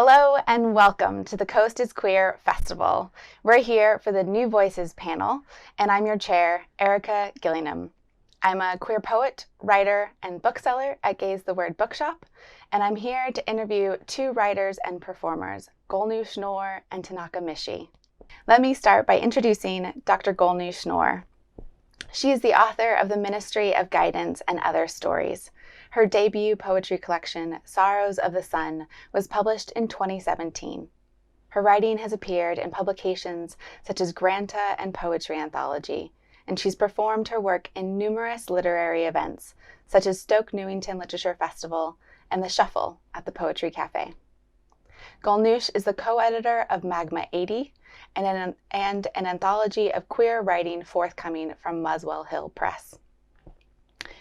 Hello and welcome to the Coast is Queer Festival. We're here for the New Voices panel, and I'm your chair, Erica Gillingham. I'm a queer poet, writer, and bookseller at Gaze the Word Bookshop, and I'm here to interview two writers and performers, Golnoosh Nour and Tanaka Mhishi. Let me start by introducing Dr. Golnoosh Nour. She is the author of The Ministry of Guidance and Other Stories. Her debut poetry collection, Sorrows of the Sun, was published in 2017. Her writing has appeared in publications such as Granta and Poetry Anthology, and she's performed her work in numerous literary events, such as Stoke Newington Literature Festival and The Shuffle at the Poetry Cafe. Golnoosh is the co-editor of Magma 80 and an anthology of queer writing forthcoming from Muswell Hill Press.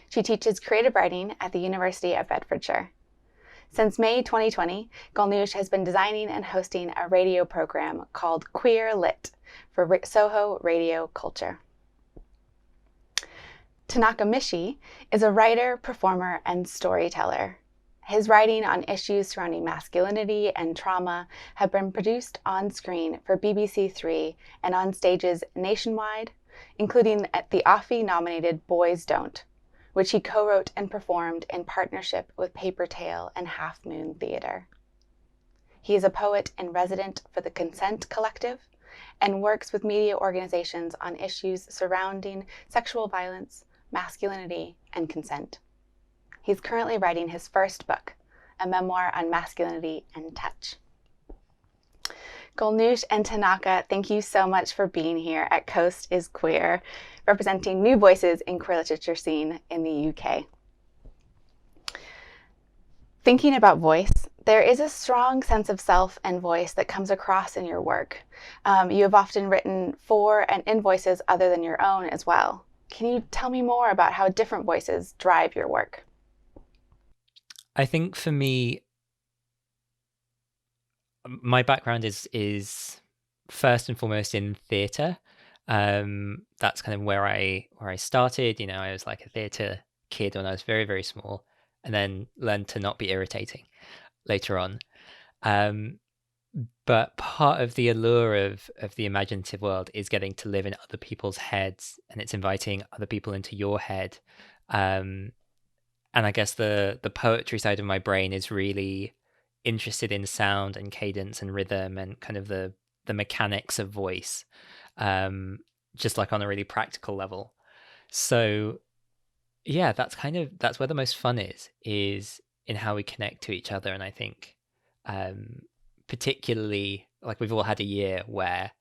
She teaches creative writing at the University of Bedfordshire. Since May 2020, Golnoosh has been designing and hosting a radio program called Queer Lit for Soho radio culture. Tanaka Mhishi is a writer, performer, and storyteller. His writing on issues surrounding masculinity and trauma have been produced on screen for BBC Three and on stages nationwide, including at the OFFIE-nominated Boys Don't, which he co-wrote and performed in partnership with Papertale and Half Moon Theatre. He is a poet in resident for the Consent Collective and works with media organizations on issues surrounding sexual violence, masculinity, and consent. He's currently writing his first book, a memoir on masculinity and touch. Golnoosh and Tanaka, thank you so much for being here at Coast is Queer, representing new voices in queer literature scene in the UK. Thinking about voice, there is a strong sense of self and voice that comes across in your work. You have often written for and in voices other than your own as well. Can you tell me more about how different voices drive your work? I think for me, my background is first and foremost in theatre. That's kind of where I started. You know, I was like a theatre kid when I was very, very small, and then learned to not be irritating later on. But part of the allure of the imaginative world is getting to live in other people's heads, and it's inviting other people into your head. And I guess the poetry side of my brain is really interested in sound and cadence and rhythm and kind of the mechanics of voice, just like on a really practical level. So yeah, that's where the most fun is in how we connect to each other. And I think particularly, like, we've all had a year where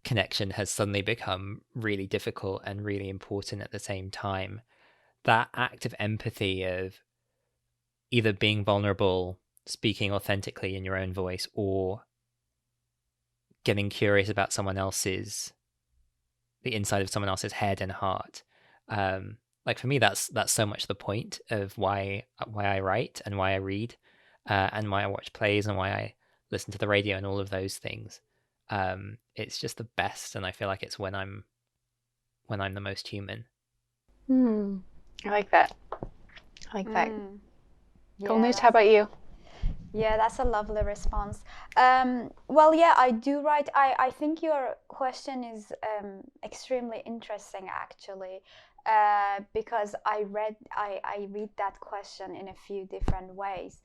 connection has suddenly become really difficult and really important at the same time. That act of empathy, of either being vulnerable, speaking authentically in your own voice, or getting curious about the inside of someone else's head and heart. Like, for me, that's so much the point of why I write and why I read, and why I watch plays and why I listen to the radio and all of those things. It's just the best, and I feel like it's when I'm the most human. I like that. Golnoosh, how about you? Yeah, that's a lovely response. Well, yeah, I do write. I think your question is extremely interesting, actually, because I read that question in a few different ways.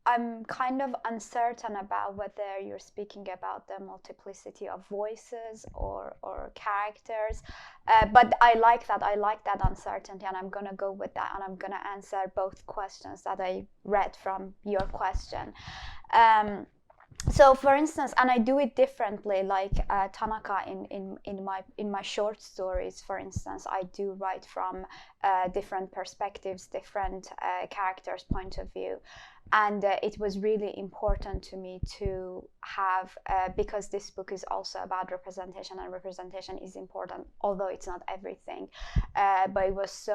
I'm kind of uncertain about whether you're speaking about the multiplicity of voices or characters, but I like that uncertainty, and I'm going to go with that, and I'm going to answer both questions that I read from your question. So, for instance, and I do it differently, like Tanaka in my short stories, for instance, I do write from different perspectives, different characters' point of view. And it was really important to me to have, because this book is also about representation, and representation is important, although it's not everything. But it was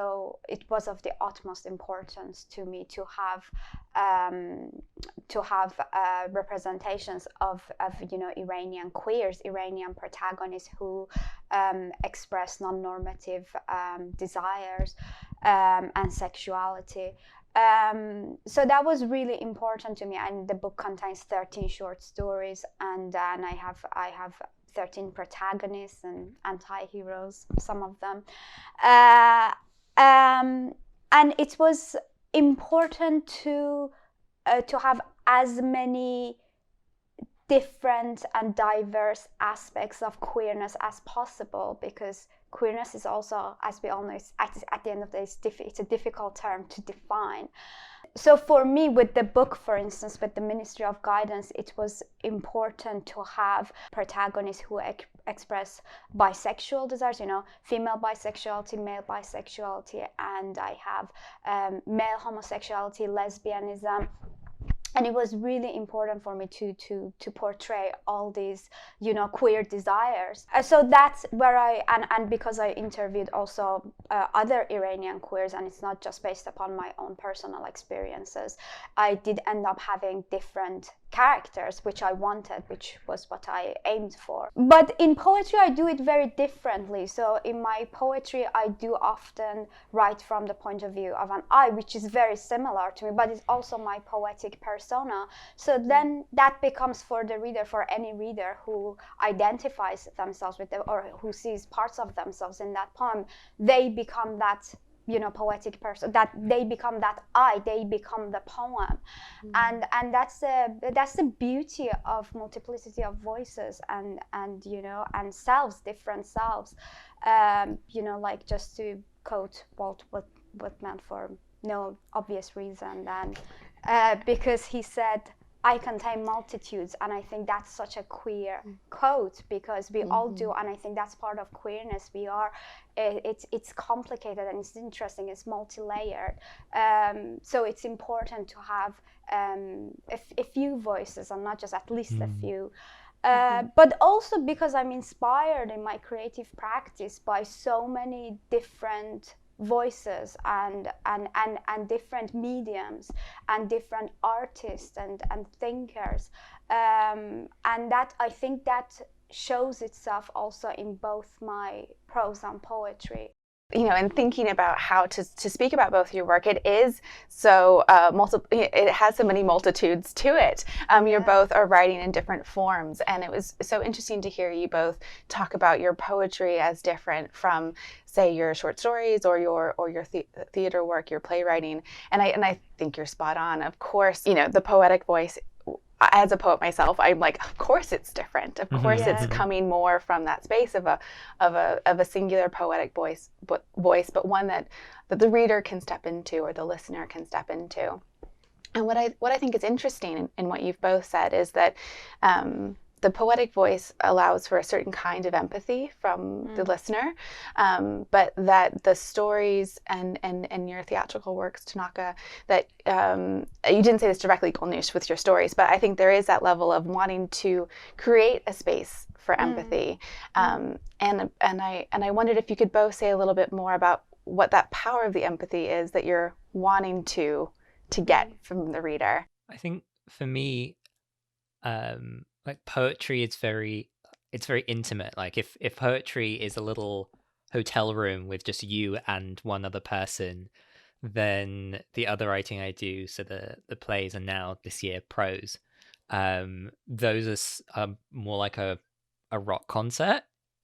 of the utmost importance to me to have representations of Iranian queers, Iranian protagonists who express non-normative desires and sexuality. So that was really important to me, and the book contains 13 short stories, and then I have 13 protagonists and anti-heroes, some of them, and it was important to have as many different and diverse aspects of queerness as possible, because queerness is also, as we all know, at the end of the day, it's a difficult term to define. So for me, with the book, for instance, with the Ministry of Guidance, it was important to have protagonists who express bisexual desires, female bisexuality, male bisexuality, and I have male homosexuality, lesbianism. And it was really important for me to portray all these, queer desires. So that's where and because I interviewed also other Iranian queers, and it's not just based upon my own personal experiences, I did end up having different characters, which I wanted, which was what I aimed for. But in poetry, I do it very differently. So in my poetry, I do often write from the point of view of an I, which is very similar to me, but it's also my poetic persona. So then that becomes for the reader, for any reader who identifies themselves with them or who sees parts of themselves in that poem, they become that poetic person, that they become that I, they become the poem. And that's the beauty of multiplicity of voices and selves, different selves. Like, just to quote Walt Whitman for no obvious reason, then because he said, I contain multitudes, and I think that's such a queer quote, because we all do, and I think that's part of queerness. We are, it's complicated and it's interesting, it's multi-layered. So it's important to have a few voices, and not just at least a few. But also because I'm inspired in my creative practice by so many different voices and different mediums and different artists and thinkers, and that I think that shows itself also in both my prose and poetry. And thinking about how to speak about both your work, it is so it has so many multitudes to it. You both are writing in different forms, and it was so interesting to hear you both talk about your poetry as different from, say, your short stories or your theater work, your playwriting. And I think you're spot on. Of course, the poetic voice. As a poet myself, I'm like, of course it's different. Of course it's coming more from that space of a singular poetic voice, but one that the reader can step into, or the listener can step into. And what I think is interesting in what you've both said is that the poetic voice allows for a certain kind of empathy from the listener, but that the stories and your theatrical works, Tanaka, that you didn't say this directly, Golnoosh, with your stories, but I think there is that level of wanting to create a space for empathy. And I wondered if you could both say a little bit more about what that power of the empathy is that you're wanting to get from the reader. I think for me, like, poetry is very intimate. Like, if poetry is a little hotel room with just you and one other person, then the other writing I do, so the plays, and now this year prose, those are more like a rock concert.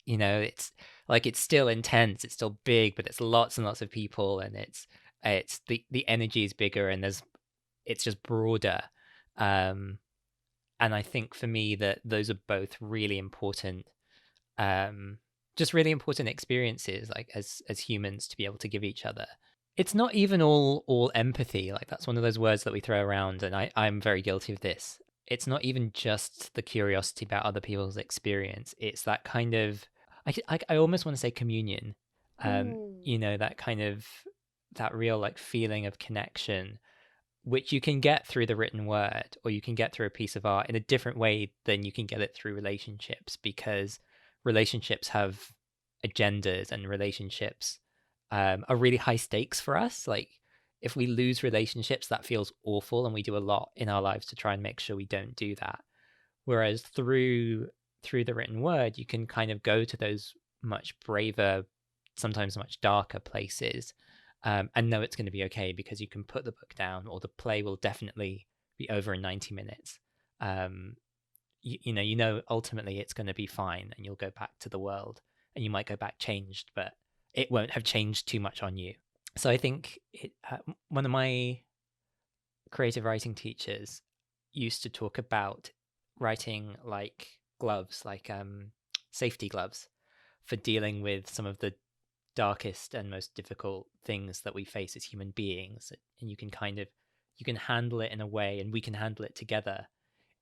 It's like, it's still intense, it's still big, but it's lots and lots of people, and it's the energy is bigger, and it's just broader. And I think for me that those are both really important, just really important experiences, like as humans, to be able to give each other. It's not even all empathy. Like, that's one of those words that we throw around, and I'm very guilty of this. It's not even just the curiosity about other people's experience. It's that kind of, I almost want to say communion. That kind of, that real, like, feeling of connection, which you can get through the written word, or you can get through a piece of art in a different way than you can get it through relationships, because relationships have agendas, and relationships are really high stakes for us. Like, if we lose relationships, that feels awful, and we do a lot in our lives to try and make sure we don't do that. Whereas through the written word, you can kind of go to those much braver, sometimes much darker places, and know it's going to be okay, because you can put the book down, or the play will definitely be over in 90 minutes. You know ultimately it's going to be fine, and you'll go back to the world, and you might go back changed, but it won't have changed too much on you. So I think one of my creative writing teachers used to talk about writing like gloves, like safety gloves, for dealing with some of the darkest and most difficult things that we face as human beings. And you can handle it in a way, and we can handle it together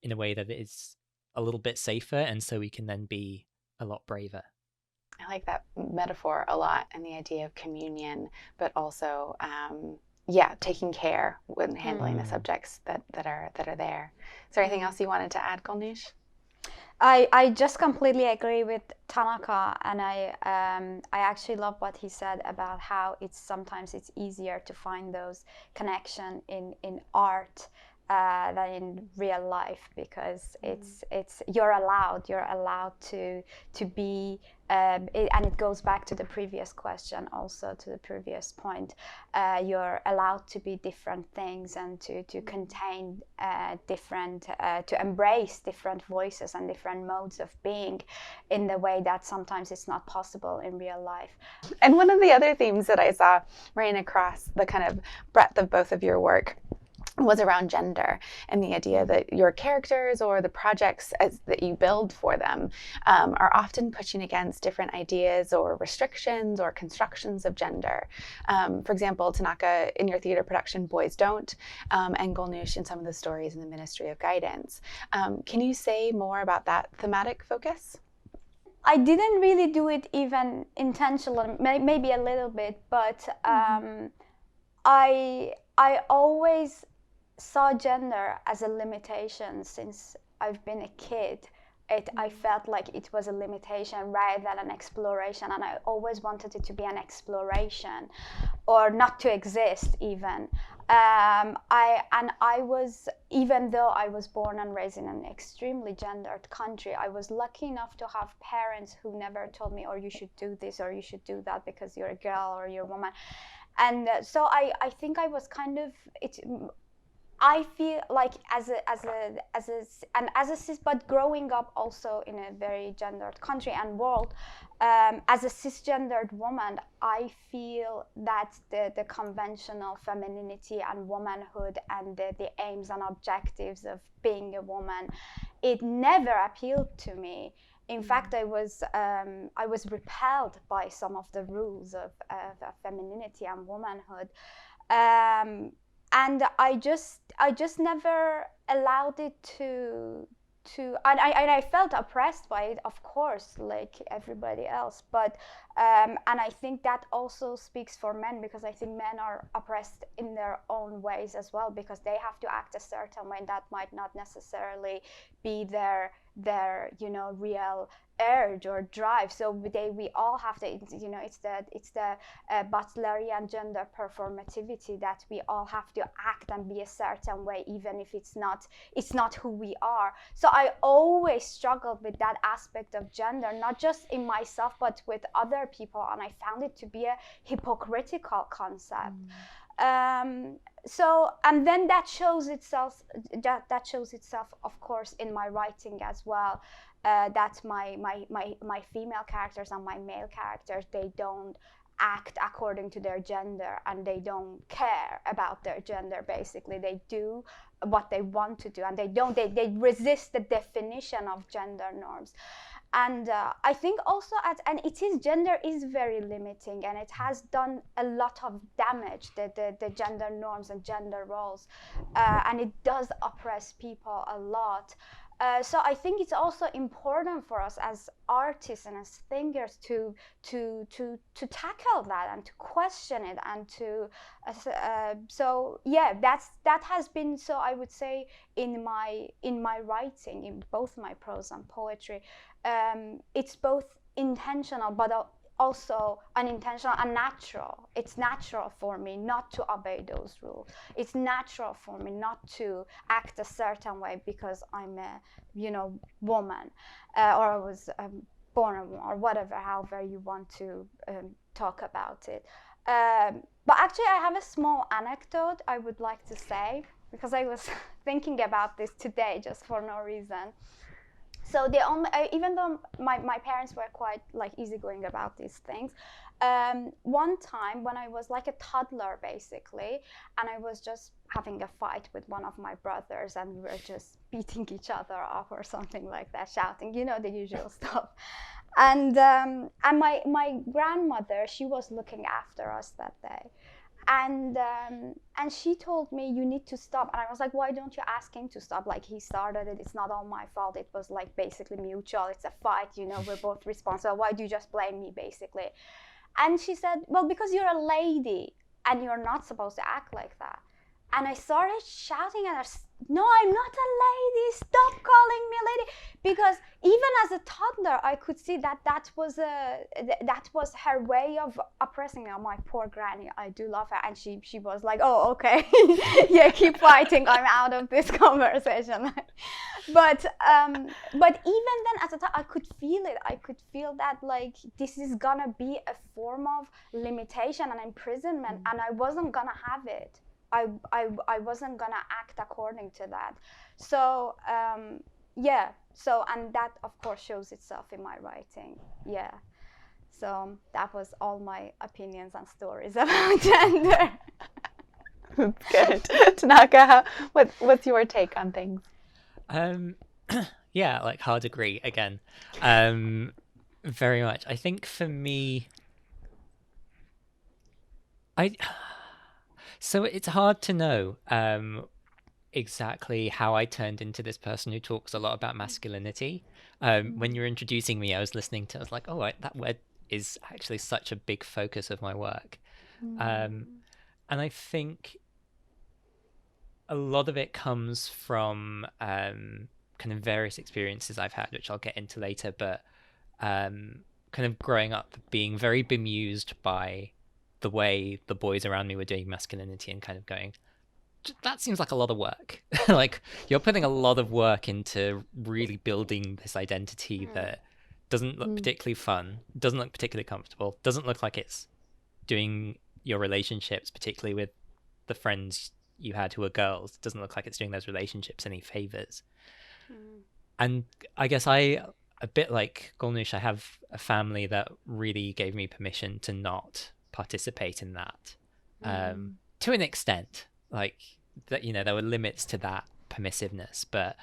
in a way that is a little bit safer, and so we can then be a lot braver. I like that metaphor a lot, and the idea of communion, but also taking care when handling the subjects that are there. Is there anything else you wanted to add, Golnoosh? I just completely agree with Tanaka, and I actually love what he said about how sometimes it's easier to find those connection in art than in real life, because you're allowed to be and it goes back to the previous question, also to the previous point. You're allowed to be different things, and to contain different, to embrace different voices and different modes of being in the way that sometimes it's not possible in real life. And one of the other themes that I saw running across the kind of breadth of both of your work was around gender, and the idea that your characters or the projects that you build for them are often pushing against different ideas or restrictions or constructions of gender. For example, Tanaka, in your theater production Boys Don't, and Golnoosh in some of the stories in the Ministry of Guidance. Can you say more about that thematic focus? I didn't really do it even intentionally, maybe a little bit, but I always saw gender as a limitation since I've been a kid. I felt like it was a limitation rather than an exploration, and I always wanted it to be an exploration, or not to exist even. I was, even though I was born and raised in an extremely gendered country, I was lucky enough to have parents who never told me, or you should do this or you should do that because you're a girl or you're a woman. And so I think I was kind of, I feel like as a cis, but growing up also in a very gendered country and world, as a cisgendered woman, I feel that the conventional femininity and womanhood and the aims and objectives of being a woman, it never appealed to me. In fact, I was repelled by some of the rules of femininity and womanhood. And I just never allowed it to and I felt oppressed by it, of course, like everybody else. But and I think that also speaks for men, because I think men are oppressed in their own ways as well, because they have to act a certain way that might not necessarily be their real urge or drive. So we all have to, it's the Butlerian gender performativity, that we all have to act and be a certain way, even if it's not who we are. So I always struggled with that aspect of gender, not just in myself but with other people, and I found it to be a hypocritical concept. So, and then that shows itself of course in my writing as well, that my female characters and my male characters, they don't act according to their gender, and they don't care about their gender. Basically, they do what they want to do, and they resist the definition of gender norms. And I think also, gender is very limiting, and it has done a lot of damage, the gender norms and gender roles, and it does oppress people a lot. So I think it's also important for us as artists and as thinkers to tackle that and to question it, and to so yeah, that has been, so I would say, in my writing, in both my prose and poetry, it's both intentional but also unintentional and natural. It's natural for me not to obey those rules. It's natural for me not to act a certain way because I'm a woman, or I was born a woman, or whatever, however you want to talk about it. But actually, I have a small anecdote I would like to say, because I was thinking about this today just for no reason. So even though my parents were quite like easygoing about these things, one time when I was like a toddler basically, and I was just having a fight with one of my brothers, and we were just beating each other up or something like that, shouting, you know, the usual stuff. And my grandmother, she was looking after us that day. And she told me, you need to stop. And I was like, why don't you ask him to stop? Like, he started it. It's not all my fault. It was like basically mutual. It's a fight, you know, we're both responsible. Why do you just blame me, basically? And she said, well, because you're a lady and you're not supposed to act like that. And I started shouting at her, no, I'm not a lady, stop calling me a lady. Because even as a toddler, I could see that that was her way of oppressing me. Oh, my poor granny, I do love her. And she was like, oh, okay, yeah, keep fighting, I'm out of this conversation. But even then, as a toddler, I could feel it. I could feel that, like, this is gonna be a form of limitation and imprisonment, and I wasn't gonna have it. I wasn't gonna act according to that. So yeah, so, and that of course shows itself in my writing. Yeah, so that was all my opinions and stories about gender. That's good. Tanaka, what's your take on things? Yeah, like, hard agree again. Very much. I think for me, so it's hard to know exactly how I turned into this person who talks a lot about masculinity. When you were introducing me, I was like, oh, that word is actually such a big focus of my work. And I think a lot of it comes from kind of various experiences I've had, which I'll get into later, but kind of growing up being very bemused by the way the boys around me were doing masculinity and kind of going, that seems like a lot of work. Like, you're putting a lot of work into really building this identity that doesn't look particularly fun, doesn't look particularly comfortable, doesn't look like it's doing your relationships, particularly with the friends you had who were girls, doesn't look like it's doing those relationships any favors. And I guess a bit like Golnoosh, I have a family that really gave me permission to not participate in that to an extent. Like, that, you know, there were limits to that permissiveness, but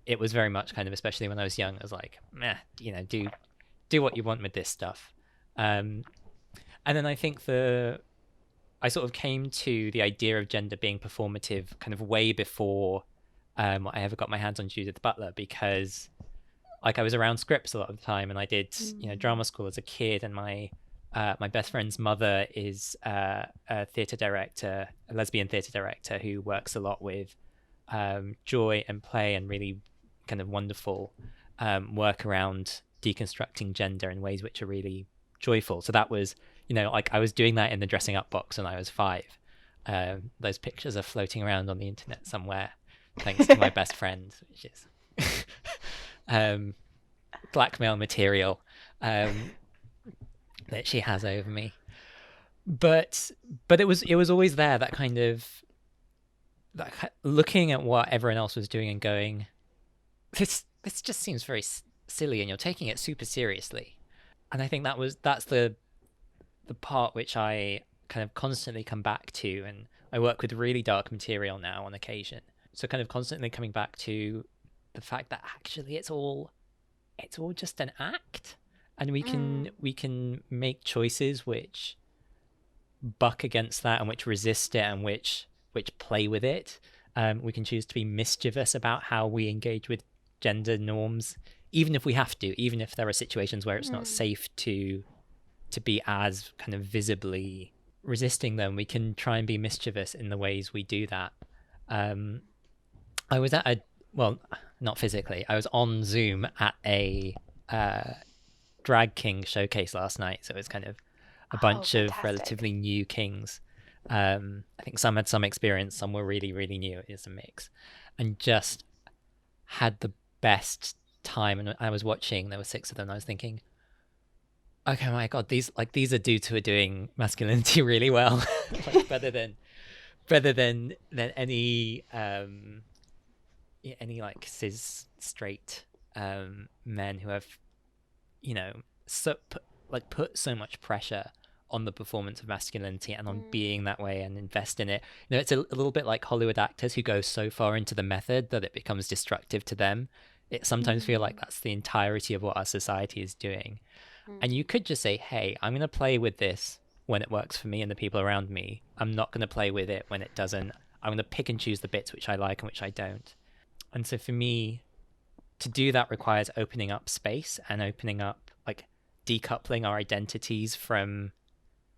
it was very much kind of, especially when I was young, I was like, meh, you know, do what you want with this stuff. And then I think I sort of came to the idea of gender being performative kind of way before I ever got my hands on Judith Butler, because like, I was around scripts a lot of the time, and I did you know, drama school as a kid, and my best friend's mother is a theatre director, a lesbian theatre director, who works a lot with joy and play and really kind of wonderful work around deconstructing gender in ways which are really joyful. So that was, you know, like, I was doing that in the dressing up box when I was 5. Those pictures are floating around on the internet somewhere, thanks to my best friend, which is blackmail material that she has over me. But it was always there, that kind of, that, looking at what everyone else was doing and going, this just seems very silly, and you're taking it super seriously. And I think that's the part which I kind of constantly come back to, and I work with really dark material now on occasion, so kind of constantly coming back to the fact that actually it's all just an act, and we can make choices which buck against that and which resist it and which play with it. We can choose to be mischievous about how we engage with gender norms, even if we have to, even if there are situations where it's not safe to be as kind of visibly resisting them. We can try and be mischievous in the ways we do that. I was at not physically, I was on Zoom at a drag king showcase last night, so it was kind of a bunch of relatively new kings. I think some had some experience, some were really, really new. It's a mix, and just had the best time. And I was watching, there were 6 of them, and I was thinking, okay, my God, these are dudes who are doing masculinity really well, like better than any like cis straight men who have, you know, put so much pressure on the performance of masculinity and on being that way and invest in it. You know, it's a little bit like Hollywood actors who go so far into the method that it becomes destructive to them. It sometimes feel like that's the entirety of what our society is doing. And you could just say, hey, I'm going to play with this when it works for me and the people around me. I'm not going to play with it when it doesn't. I'm going to pick and choose the bits which I like and which I don't. And so for me, to do that requires opening up space and opening up, like, decoupling our identities from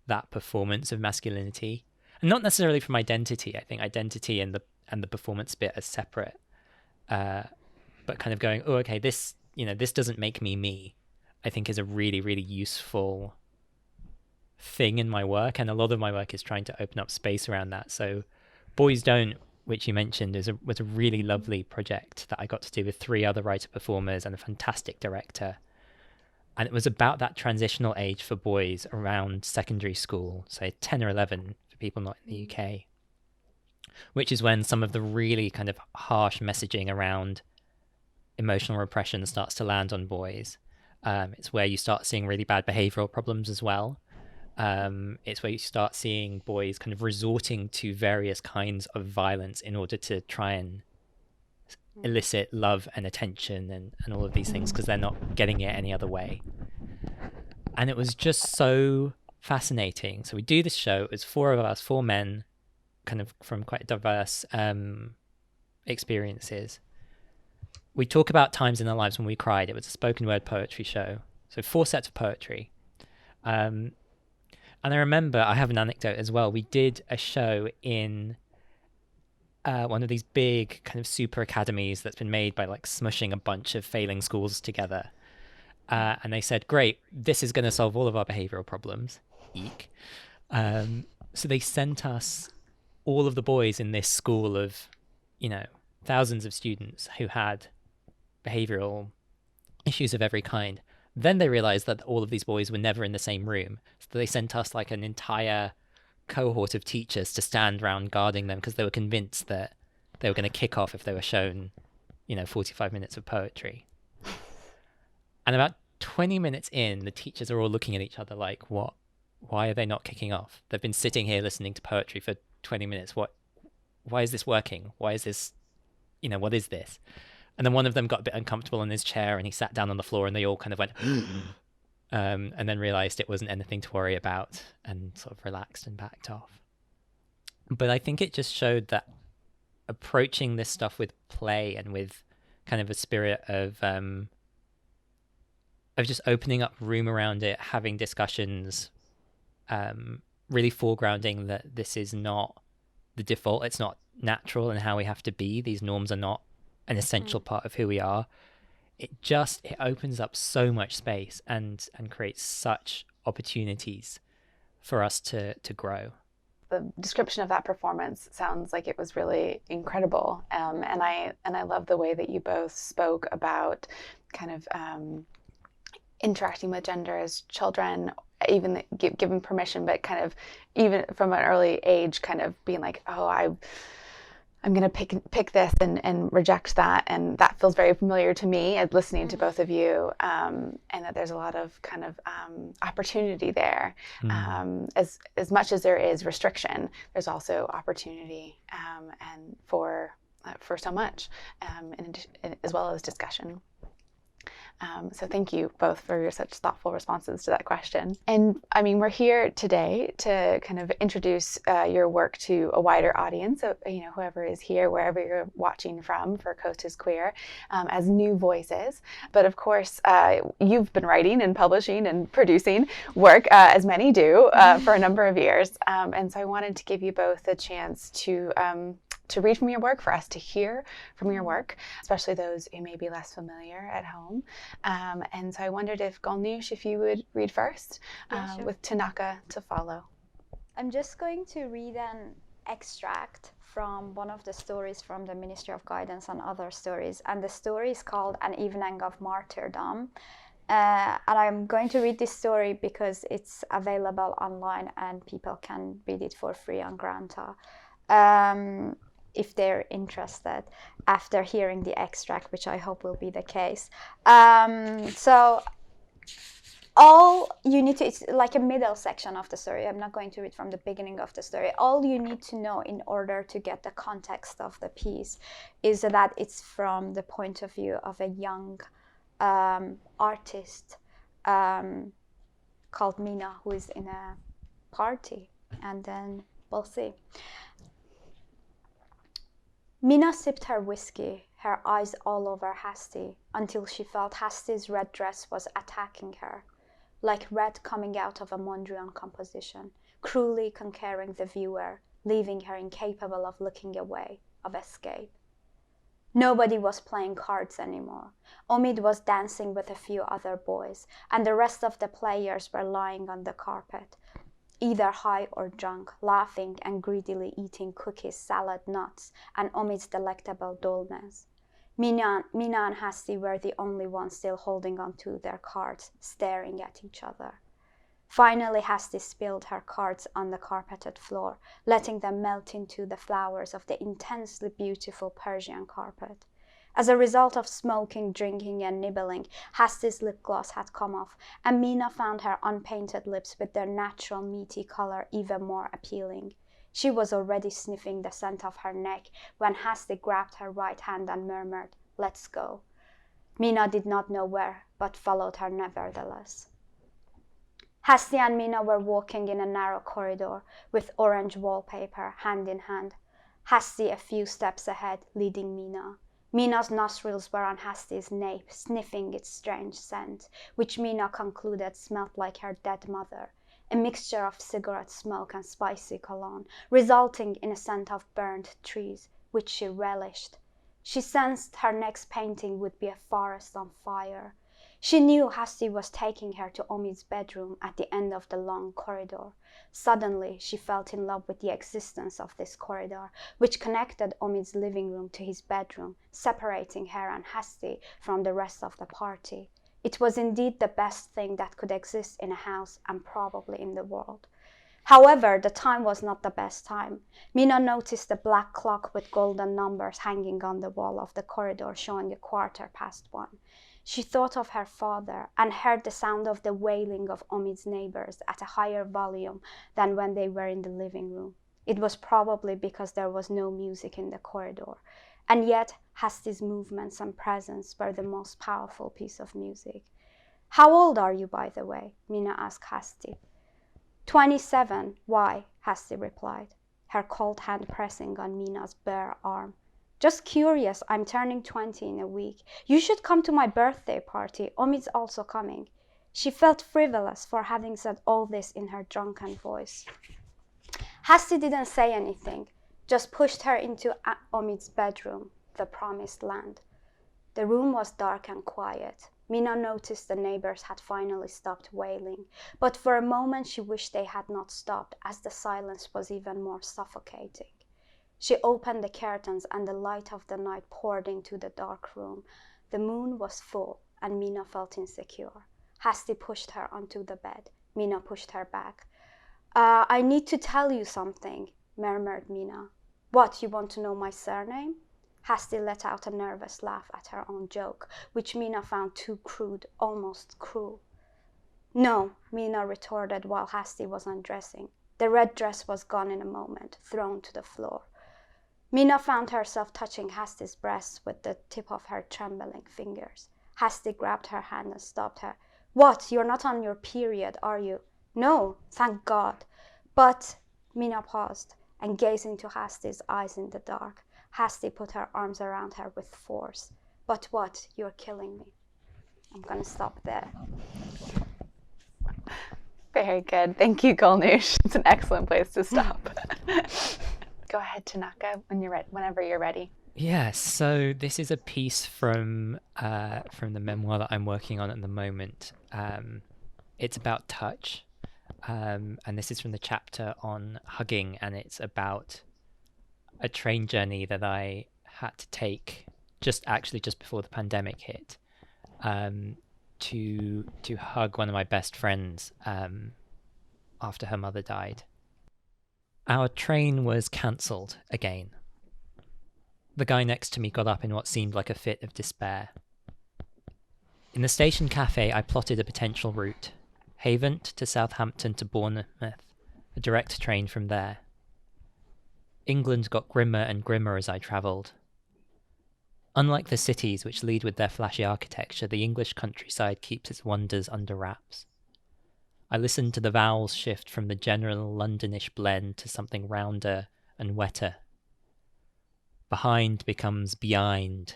that performance of masculinity. And not necessarily from identity. I think identity and the performance bit are separate. But kind of going, oh, okay, this doesn't make me, I think is a really, really useful thing in my work. And a lot of my work is trying to open up space around that. So Boys Don't, which you mentioned, was a really lovely project that I got to do with 3 other writer-performers and a fantastic director. And it was about that transitional age for boys around secondary school, so 10 or 11 for people not in the UK, which is when some of the really kind of harsh messaging around emotional repression starts to land on boys. It's where you start seeing really bad behavioral problems as well. It's where you start seeing boys kind of resorting to various kinds of violence in order to try and elicit love and attention and all of these things, because they're not getting it any other way. And it was just so fascinating. So we do this show. It was 4 of us, 4 men, kind of from quite diverse experiences. We talk about times in our lives when we cried. It was a spoken word poetry show. So 4 sets of poetry. And I remember, I have an anecdote as well. We did a show in one of these big kind of super academies that's been made by like smushing a bunch of failing schools together. And they said, great, this is going to solve all of our behavioral problems. Eek. So they sent us all of the boys in this school of, you know, thousands of students who had behavioral issues of every kind. Then they realized that all of these boys were never in the same room. So they sent us like an entire cohort of teachers to stand around guarding them because they were convinced that they were going to kick off if they were shown, you know, 45 minutes of poetry. And about 20 minutes in, the teachers are all looking at each other like, what? Why are they not kicking off? They've been sitting here listening to poetry for 20 minutes. Why is this working? Why is this, you know, what is this? And then one of them got a bit uncomfortable in his chair and he sat down on the floor and they all kind of went, and then realized it wasn't anything to worry about and sort of relaxed and backed off. But I think it just showed that approaching this stuff with play and with kind of a spirit of just opening up room around it, having discussions, really foregrounding that this is not the default, it's not natural and how we have to be. These norms are not an essential part of who we are. It opens up so much space and creates such opportunities for us to grow. The description of that performance sounds like it was really incredible, and I love the way that you both spoke about kind of interacting with gender as children, even given permission, but kind of even from an early age, kind of being like, oh, I'm going to pick this and reject that. And that feels very familiar to me as listening to both of you, and that there's a lot of kind of opportunity there. As much as there is restriction, there's also opportunity and for so much, as well as discussion. So thank you both for your such thoughtful responses to that question. And I mean, we're here today to kind of introduce your work to a wider audience, so, you know, whoever is here, wherever you're watching from for Coast is Queer, as new voices. But of course, you've been writing and publishing and producing work, as many do, for a number of years. And so I wanted to give you both a chance to read from your work, for us to hear from your work, especially those who may be less familiar at home. And so I wondered if Golnoosh, if you would read first, sure. With Tanaka to follow. I'm just going to read an extract from one of the stories from the Ministry of Guidance and Other Stories. And the story is called An Evening of Martyrdom. And I'm going to read this story because it's available online and people can read it for free on Granta, if they're interested after hearing the extract, which I hope will be the case. So all you need to, it's like a middle section of the story. I'm not going to read from the beginning of the story. All you need to know in order to get the context of the piece is that it's from the point of view of a young artist called Mina, who is in a party, and then we'll see. Mina sipped her whiskey, her eyes all over Hasty, until she felt Hasty's red dress was attacking her, like red coming out of a Mondrian composition, cruelly conquering the viewer, leaving her incapable of looking away, of escape. Nobody was playing cards anymore. Omid was dancing with a few other boys, and the rest of the players were lying on the carpet, either high or drunk, laughing and greedily eating cookies, salad, nuts, and Omid's delectable dolmens. Mina and Hasti were the only ones still holding on to their cards, staring at each other. Finally, Hasti spilled her cards on the carpeted floor, letting them melt into the flowers of the intensely beautiful Persian carpet. As a result of smoking, drinking, and nibbling, Hasti's lip gloss had come off, and Mina found her unpainted lips with their natural meaty color even more appealing. She was already sniffing the scent of her neck when Hasti grabbed her right hand and murmured, "Let's go." Mina did not know where, but followed her nevertheless. Hasti and Mina were walking in a narrow corridor with orange wallpaper, hand in hand. Hasti a few steps ahead, leading Mina. Mina's nostrils were on Hasti's nape, sniffing its strange scent, which Mina concluded smelt like her dead mother, a mixture of cigarette smoke and spicy cologne, resulting in a scent of burnt trees, which she relished. She sensed her next painting would be a forest on fire. She knew Hasti was taking her to Omid's bedroom at the end of the long corridor. Suddenly, she felt in love with the existence of this corridor, which connected Omid's living room to his bedroom, separating her and Hasti from the rest of the party. It was indeed the best thing that could exist in a house and probably in the world. However, the time was not the best time. Mina noticed a black clock with golden numbers hanging on the wall of the corridor showing 1:15. She thought of her father and heard the sound of the wailing of Omid's neighbors at a higher volume than when they were in the living room. It was probably because there was no music in the corridor, and yet Hasti's movements and presence were the most powerful piece of music. "How old are you, by the way?" Mina asked Hasti. 27. Why? Hasti replied, her cold hand pressing on Mina's bare arm. "Just curious, I'm turning 20 in a week. You should come to my birthday party. Omid's also coming." She felt frivolous for having said all this in her drunken voice. Hasti didn't say anything, just pushed her into Omid's bedroom, the promised land. The room was dark and quiet. Mina noticed the neighbors had finally stopped wailing, but for a moment she wished they had not stopped, as the silence was even more suffocating. She opened the curtains and the light of the night poured into the dark room. The moon was full and Mina felt insecure. Hasti pushed her onto the bed. Mina pushed her back. I need to tell you something," murmured Mina. "What, you want to know my surname?" Hasti let out a nervous laugh at her own joke, which Mina found too crude, almost cruel. "No," Mina retorted while Hasti was undressing. The red dress was gone in a moment, thrown to the floor. Mina found herself touching Hasti's breasts with the tip of her trembling fingers. Hasti grabbed her hand and stopped her. "What, you're not on your period, are you?" "No, thank God." "But," Mina paused and gazed into Hasti's eyes in the dark. Hasti put her arms around her with force. "But what? You're killing me." I'm gonna stop there. Very good. Thank you, Golnoosh. It's an excellent place to stop. Go ahead, Tanaka, whenever you're ready. Yes, so this is a piece from the memoir that I'm working on at the moment. It's about touch, and this is from the chapter on hugging, and it's about a train journey that I had to take just before the pandemic hit, to hug one of my best friends after her mother died. Our train was cancelled again. The guy next to me got up in what seemed like a fit of despair. In the station cafe, I plotted a potential route. Havant to Southampton to Bournemouth, a direct train from there. England got grimmer and grimmer as I travelled. Unlike the cities, which lead with their flashy architecture, the English countryside keeps its wonders under wraps. I listened to the vowels shift from the general Londonish blend to something rounder and wetter. Behind becomes behind.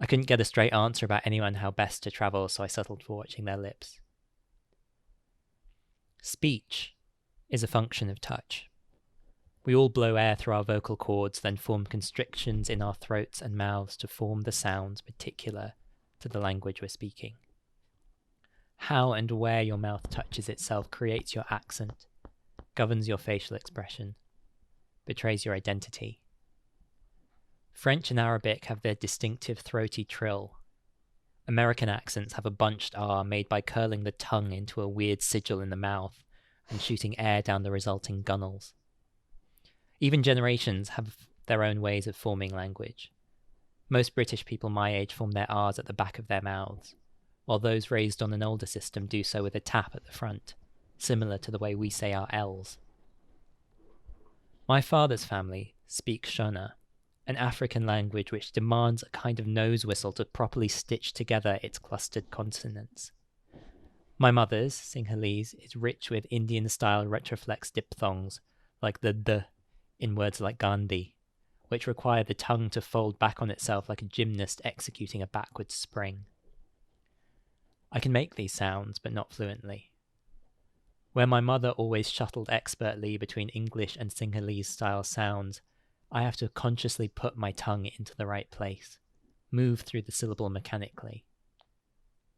I couldn't get a straight answer about anyone how best to travel, so I settled for watching their lips. Speech is a function of touch. We all blow air through our vocal cords, then form constrictions in our throats and mouths to form the sounds particular to the language we're speaking. How and where your mouth touches itself creates your accent, governs your facial expression, betrays your identity. French and Arabic have their distinctive throaty trill. American accents have a bunched R made by curling the tongue into a weird sigil in the mouth and shooting air down the resulting gunnels. Even generations have their own ways of forming language. Most British people my age form their R's at the back of their mouths, while those raised on an older system do so with a tap at the front, similar to the way we say our L's. My father's family speaks Shona, an African language which demands a kind of nose whistle to properly stitch together its clustered consonants. My mother's, Sinhalese, is rich with Indian-style retroflex diphthongs, like the D in words like Gandhi, which require the tongue to fold back on itself like a gymnast executing a backward spring. I can make these sounds, but not fluently. Where my mother always shuttled expertly between English and Sinhalese-style sounds, I have to consciously put my tongue into the right place, move through the syllable mechanically.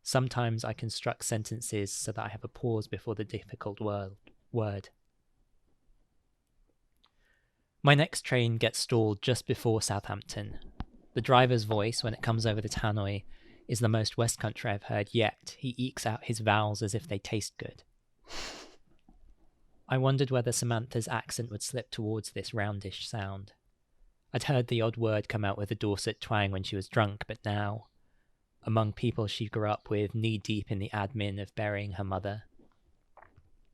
Sometimes I construct sentences so that I have a pause before the difficult word. My next train gets stalled just before Southampton. The driver's voice, when it comes over the tannoy, is the most West Country I've heard yet. He ekes out his vowels as if they taste good. I wondered whether Samantha's accent would slip towards this roundish sound. I'd heard the odd word come out with a Dorset twang when she was drunk, but now, among people she grew up with, knee-deep in the admin of burying her mother,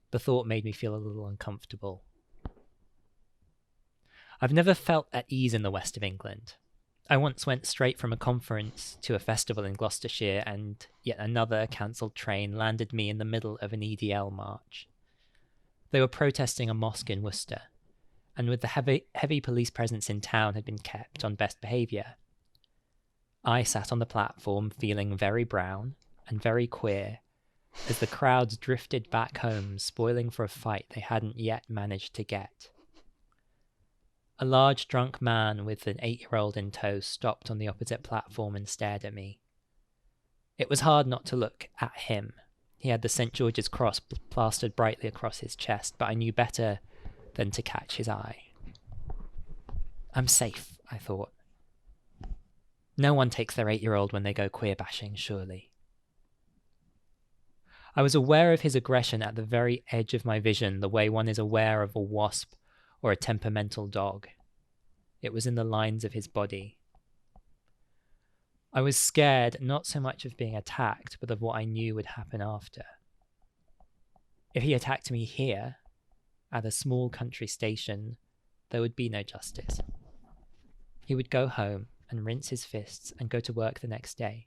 the thought made me feel a little uncomfortable. I've never felt at ease in the west of England. I once went straight from a conference to a festival in Gloucestershire, and yet another cancelled train landed me in the middle of an EDL march. They were protesting a mosque in Worcester, and with the heavy police presence in town had been kept on best behaviour. I sat on the platform feeling very brown and very queer as the crowds drifted back home, spoiling for a fight they hadn't yet managed to get. A large drunk man with an 8-year-old in tow stopped on the opposite platform and stared at me. It was hard not to look at him. He had the St. George's Cross plastered brightly across his chest, but I knew better than to catch his eye. I'm safe, I thought. No one takes their 8-year-old when they go queer bashing, surely. I was aware of his aggression at the very edge of my vision, the way one is aware of a wasp or a temperamental dog. It was in the lines of his body. I was scared not so much of being attacked, but of what I knew would happen after. If he attacked me here, at a small country station, there would be no justice. He would go home and rinse his fists and go to work the next day.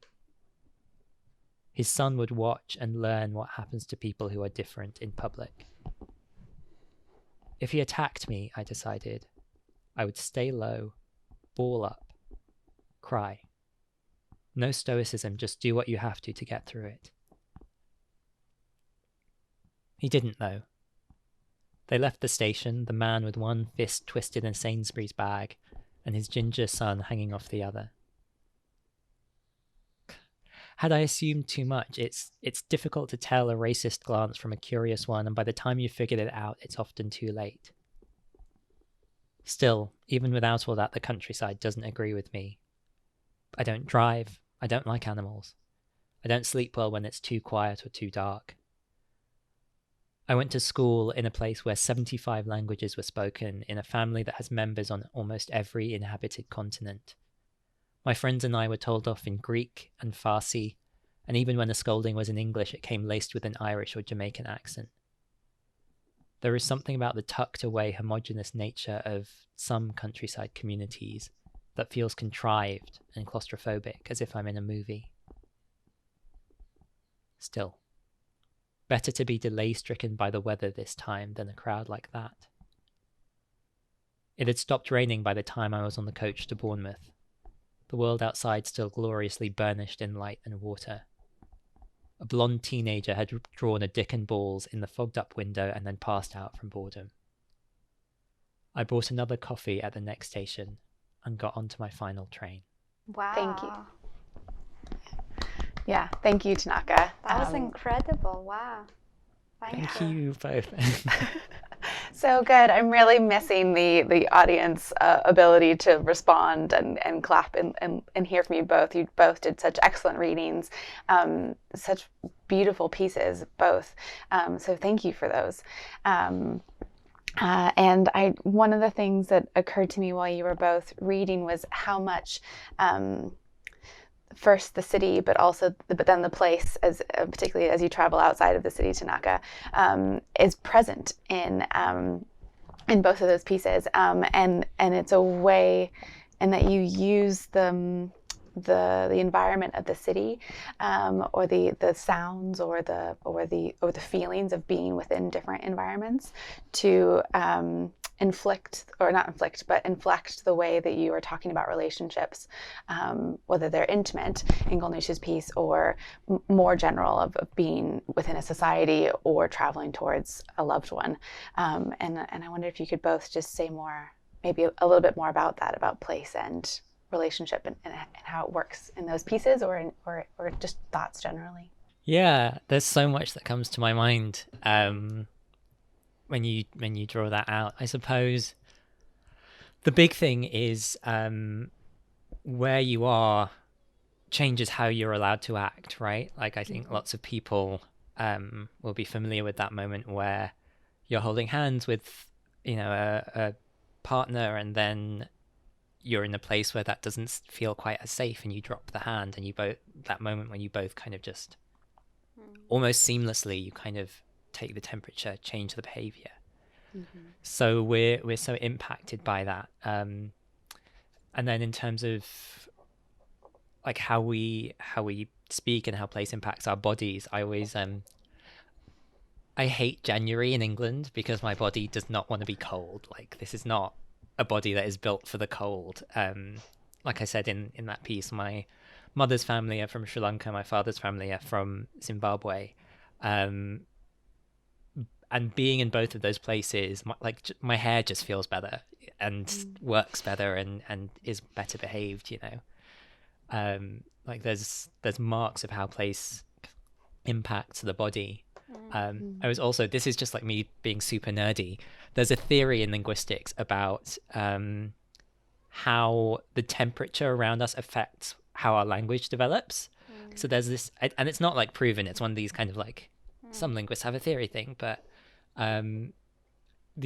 His son would watch and learn what happens to people who are different in public. If he attacked me, I decided, I would stay low, ball up, cry. No stoicism, just do what you have to get through it. He didn't, though. They left the station, the man with one fist twisted in a Sainsbury's bag, and his ginger son hanging off the other. Had I assumed too much? It's difficult to tell a racist glance from a curious one, and by the time you've figured it out, it's often too late. Still, even without all that, the countryside doesn't agree with me. I don't drive. I don't like animals. I don't sleep well when it's too quiet or too dark. I went to school in a place where 75 languages were spoken, in a family that has members on almost every inhabited continent. My friends and I were told off in Greek and Farsi, and even when the scolding was in English, it came laced with an Irish or Jamaican accent. There is something about the tucked-away, homogeneous nature of some countryside communities that feels contrived and claustrophobic, as if I'm in a movie. Still, better to be delay-stricken by the weather this time than a crowd like that. It had stopped raining by the time I was on the coach to Bournemouth, the world outside still gloriously burnished in light and water. A blonde teenager had drawn a dick and balls in the fogged-up window and then passed out from boredom. I bought another coffee at the next station and got onto my final train. Wow. Thank you. Yeah, thank you, Tanaka. That was incredible. Wow. Thank you both. So good. I'm really missing the audience ability to respond and clap and hear from you both. You both did such excellent readings, such beautiful pieces, both. So thank you for those. And one of the things that occurred to me while you were both reading was how much first the city, but then the place, as particularly as you travel outside of the city, Tanaka, is present in both of those pieces, and it's a way, and that you use the environment of the city, or the sounds, or the feelings of being within different environments to inflect the way that you are talking about relationships, whether they're intimate in Golnoosh's piece or more general of being within a society or traveling towards a loved one. And I wonder if you could both just say more, maybe a little bit more about that, about place and relationship and how it works in those pieces, or just thoughts generally. Yeah, there's so much that comes to my mind when you draw that out. I suppose the big thing is where you are changes how you're allowed to act, right? Like, I think lots of people will be familiar with that moment where you're holding hands with, a partner, and then you're in a place where that doesn't feel quite as safe, and you drop the hand, and that moment when you both kind of just almost seamlessly, you kind of take the temperature, change the behavior. So we're so impacted by that. And then in terms of like how we speak and how place impacts our bodies, I always I hate January in England because my body does not want to be cold. Like, this is not a body that is built for the cold. Like I said in that piece, my mother's family are from Sri Lanka, my father's family are from Zimbabwe. And being in both of those places, my hair just feels better and works better and is better behaved, like there's marks of how place impacts the body. I was also, this is just like me being super nerdy, there's a theory in linguistics about how the temperature around us affects how our language develops. So there's this, and it's not like proven, it's one of these kind of like, some linguists have a theory thing, but the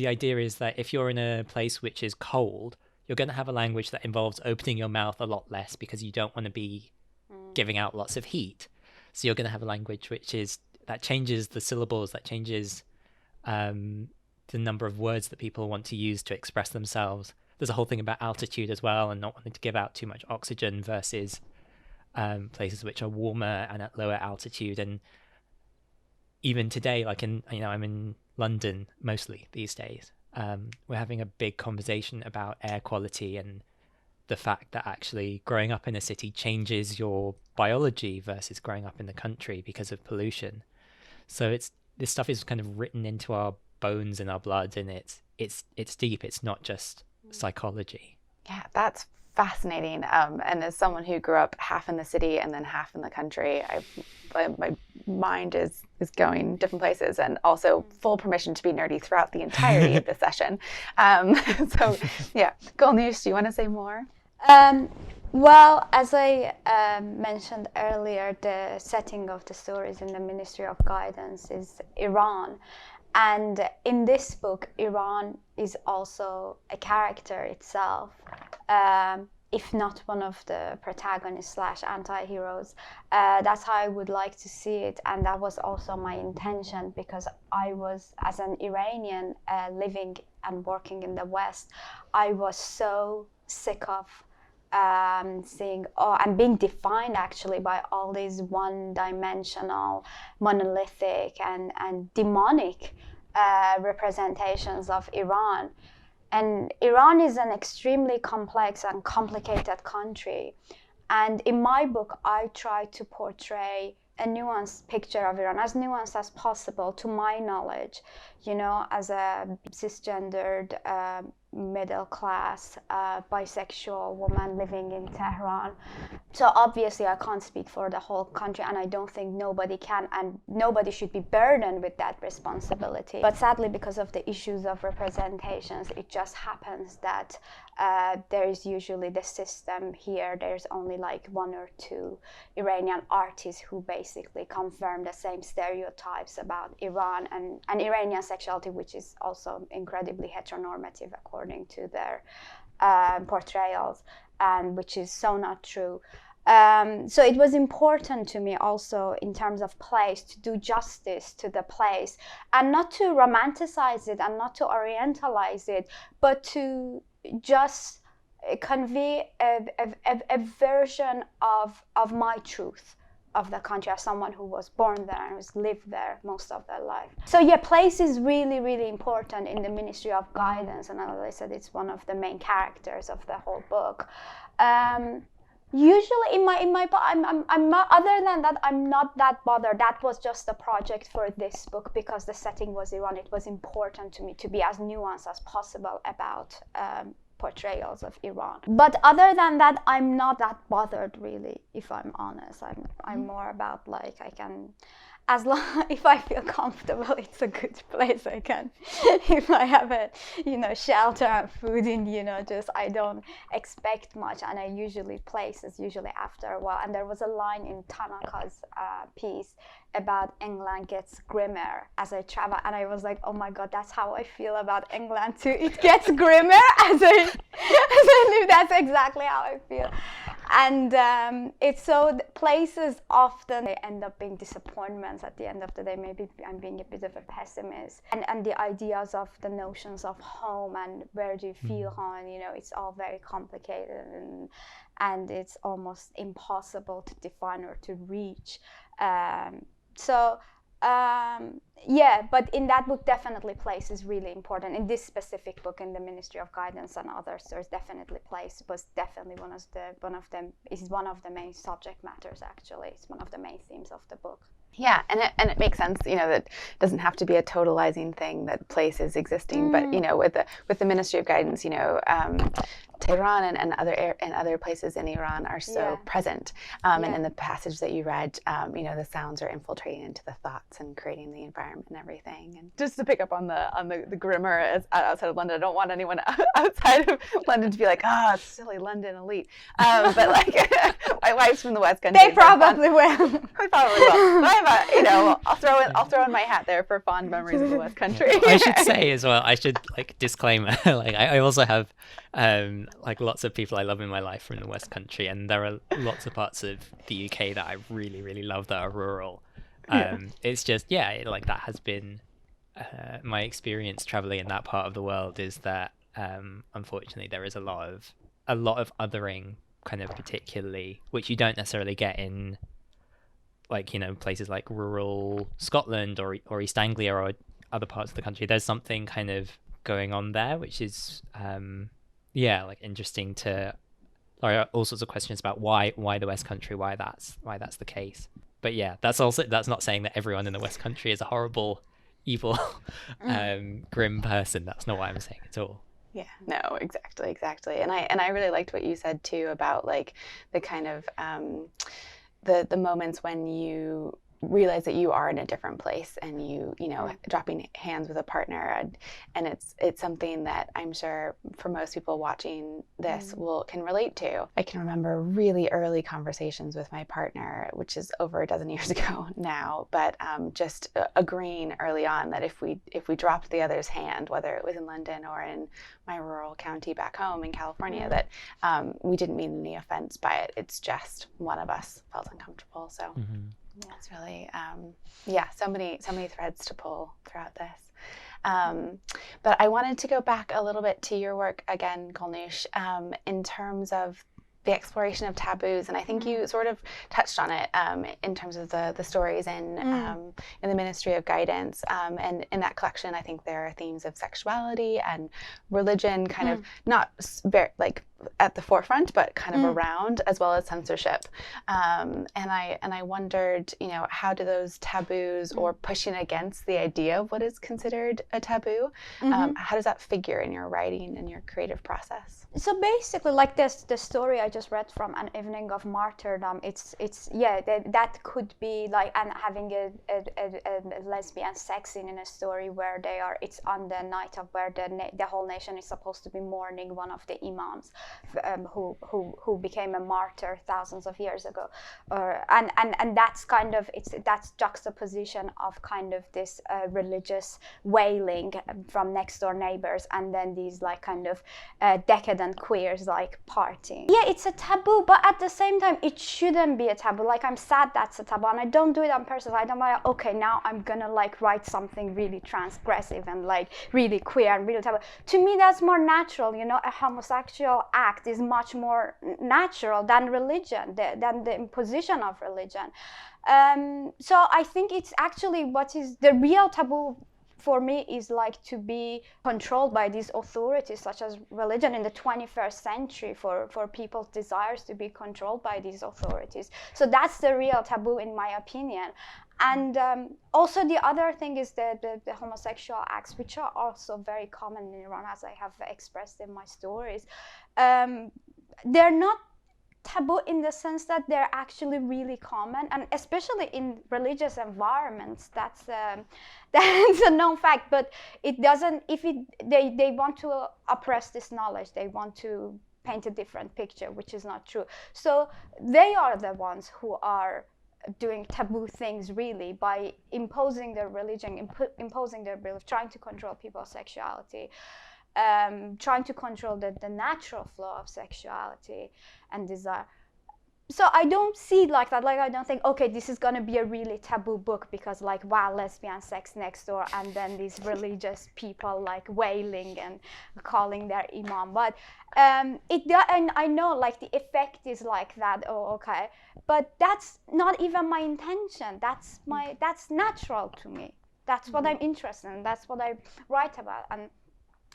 idea is that if you're in a place which is cold, you're going to have a language that involves opening your mouth a lot less because you don't want to be giving out lots of heat. So you're going to have a language that changes the syllables, that changes the number of words that people want to use to express themselves. There's a whole thing about altitude as well, and not wanting to give out too much oxygen versus places which are warmer and at lower altitude. And even today, like I'm in London mostly these days, we're having a big conversation about air quality and the fact that actually growing up in a city changes your biology versus growing up in the country because of pollution. So this stuff is kind of written into our bones and our blood, and it's deep. It's not just psychology. Yeah, that's fascinating. And as someone who grew up half in the city and then half in the country, my mind is going different places, and also full permission to be nerdy throughout the entirety of the session. So yeah, Golnoosh, do you want to say more? Well, as I mentioned earlier, the setting of the stories in the Ministry of Guidance is Iran. And in this book, Iran is also a character itself, if not one of the protagonists slash anti-heroes. That's how I would like to see it. And that was also my intention, because I was, as an Iranian living and working in the West, I was so sick of seeing and being defined actually by all these one-dimensional, monolithic and demonic representations of Iran. And Iran is an extremely complex and complicated country. And in my book, I try to portray a nuanced picture of Iran, as nuanced as possible to my knowledge, you know, as a cisgendered, middle class, bisexual woman living in Tehran. So obviously I can't speak for the whole country, and I don't think nobody can, and nobody should be burdened with that responsibility. But sadly, because of the issues of representations, it just happens that there is usually the system here. There's only like one or two Iranian artists who basically confirm the same stereotypes about Iran and Iranian sexuality, which is also incredibly heteronormative according to their portrayals, and which is so not true. So it was important to me also, in terms of place, to do justice to the place, and not to romanticize it and not to orientalize it, but to just convey a version of my truth of the country, as someone who was born there and who's lived there most of their life. So yeah, place is really, really important in the Ministry of Guidance, and as I said, it's one of the main characters of the whole book. Usually in my book, I'm not, other than that, I'm not that bothered. That was just a project for this book, because the setting was Iran. It was important to me to be as nuanced as possible about portrayals of Iran. But other than that, I'm not that bothered, really, if I'm honest. I'm more about, like, I can, as long if I feel comfortable, it's a good place. I can, if I have a, you know, shelter and food, and, you know, just I don't expect much, and I usually places usually after a while. And there was a line in Tanaka's piece about England gets grimmer as I travel, and I was like, oh my god, that's how I feel about England too. It gets grimmer as I live. That's exactly how I feel. And it's so, places often they end up being disappointments at the end of the day. Maybe I'm being a bit of a pessimist. And the ideas of the notions of home and where do you feel home, you know, it's all very complicated, and it's almost impossible to define or to reach. Yeah, but in that book, definitely place is really important. In this specific book, in the Ministry of Guidance and others, there's definitely place was definitely one of the main subject matters. Actually, it's one of the main themes of the book. Yeah, and it makes sense, you know, that it doesn't have to be a totalizing thing that place is existing, but, you know, with the Ministry of Guidance, you know, Tehran and other places in Iran are so present, and in the passage that you read, you know, the sounds are infiltrating into the thoughts and creating the environment and everything. And just to pick up on the grimmer outside of London, I don't want anyone outside of London to be like, it's silly London elite, but like my wife's from the West Country. They probably will. They probably will. But you know, I'll throw in my hat there for fond memories of the West Country. I should say as well, I should, like, disclaimer, like I also have like lots of people I love in my life from the West Country, and there are lots of parts of the UK that I really, really love that are rural. It's just, like that has been my experience traveling in that part of the world, is that unfortunately there is a lot of othering, kind of, particularly, which you don't necessarily get in, like, you know, places like rural Scotland or East Anglia or other parts of the country. There's something kind of going on there, which is like interesting to. There are all sorts of questions about why the West Country, why that's the case. But yeah, that's not saying that everyone in the West Country is a horrible, evil, grim person. That's not what I'm saying at all. Yeah, no, exactly. And I really liked what you said too about, like, the kind of the moments when you realize that you are in a different place, and you know, dropping hands with a partner, and it's something that I'm sure for most people watching this can relate to. I can remember really early conversations with my partner, which is over a dozen years ago now, but just agreeing early on that if we dropped the other's hand, whether it was in London or in my rural county back home in California, that we didn't mean any offense by it. It's just one of us felt uncomfortable. So it's really, so many threads to pull throughout this. But I wanted to go back a little bit to your work again, Golnoosh, in terms of the exploration of taboos, and I think you sort of touched on it in terms of the stories in the Ministry of Guidance, and in that collection I think there are themes of sexuality and religion, kind of not very like at the forefront, but kind of around, as well as censorship. And I wondered, you know, how do those taboos or pushing against the idea of what is considered a taboo, how does that figure in your writing and your creative process? So basically, like this, the story I just read from An Evening of Martyrdom, it's that could be like, and having a lesbian sex scene in a story where it's on the night of where the whole nation is supposed to be mourning one of the imams who became a martyr thousands of years ago, and that's kind of that's juxtaposition of kind of this religious wailing from next door neighbors, and then these like kind of decadent queers like partying. Yeah, it's a taboo, but at the same time it shouldn't be a taboo. Like, I'm sad that's a taboo, and I don't do it on purpose. I don't like, okay, now I'm gonna like write something really transgressive and like really queer and really taboo. To me that's more natural, you know. A homosexual act is much more natural than religion, than the imposition of religion. So I think it's actually what is the real taboo for me is like to be controlled by these authorities such as religion in the 21st century, for people's desires to be controlled by these authorities. So that's the real taboo in my opinion. And also the other thing is the homosexual acts, which are also very common in Iran, as I have expressed in my stories. They're not taboo in the sense that they're actually really common, and especially in religious environments, that's a known fact. But it doesn't, they want to oppress this knowledge, they want to paint a different picture, which is not true. So they are the ones who are doing taboo things really by imposing their religion, imposing their belief, trying to control people's sexuality, trying to control the natural flow of sexuality and desire. So I don't see it like that. Like, I don't think, okay, this is gonna be a really taboo book because like, wow, lesbian sex next door, and then these religious people like wailing and calling their imam. But and I know like the effect is like that. Oh, okay, but that's not even my intention. That's natural to me. That's what I'm interested in. That's what I write about. And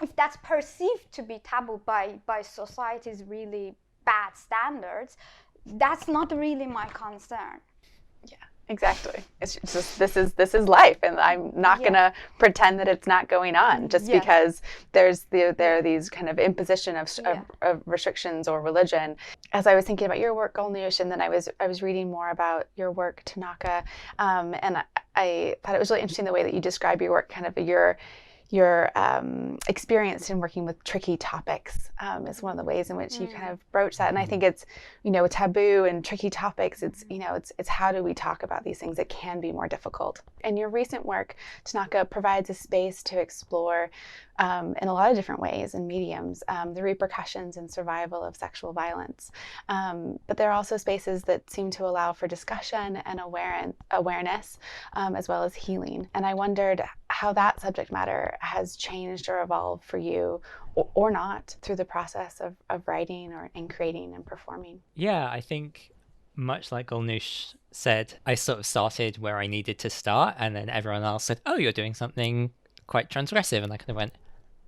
if that's perceived to be taboo by society's really bad standards, that's not really my concern. Yeah, exactly. It's just this is life, and I'm not gonna pretend that it's not going on just because there are these kind of imposition of restrictions or religion. As I was thinking about your work, Golnoosh, and then I was reading more about your work, Tanaka, and I thought it was really interesting the way that you describe your work, kind of your experience in working with tricky topics is one of the ways in which you kind of broach that. And I think it's, you know, taboo and tricky topics, it's, you know, it's how do we talk about these things that can be more difficult. And your recent work, Tanaka, provides a space to explore in a lot of different ways and mediums, the repercussions and survival of sexual violence. But there are also spaces that seem to allow for discussion and awareness, as well as healing. And I wondered how that subject matter has changed or evolved for you, or not, through the process of writing and creating and performing. Yeah, I think much like Golnoosh said, I sort of started where I needed to start, and then everyone else said, oh, you're doing something quite transgressive, and I kind of went,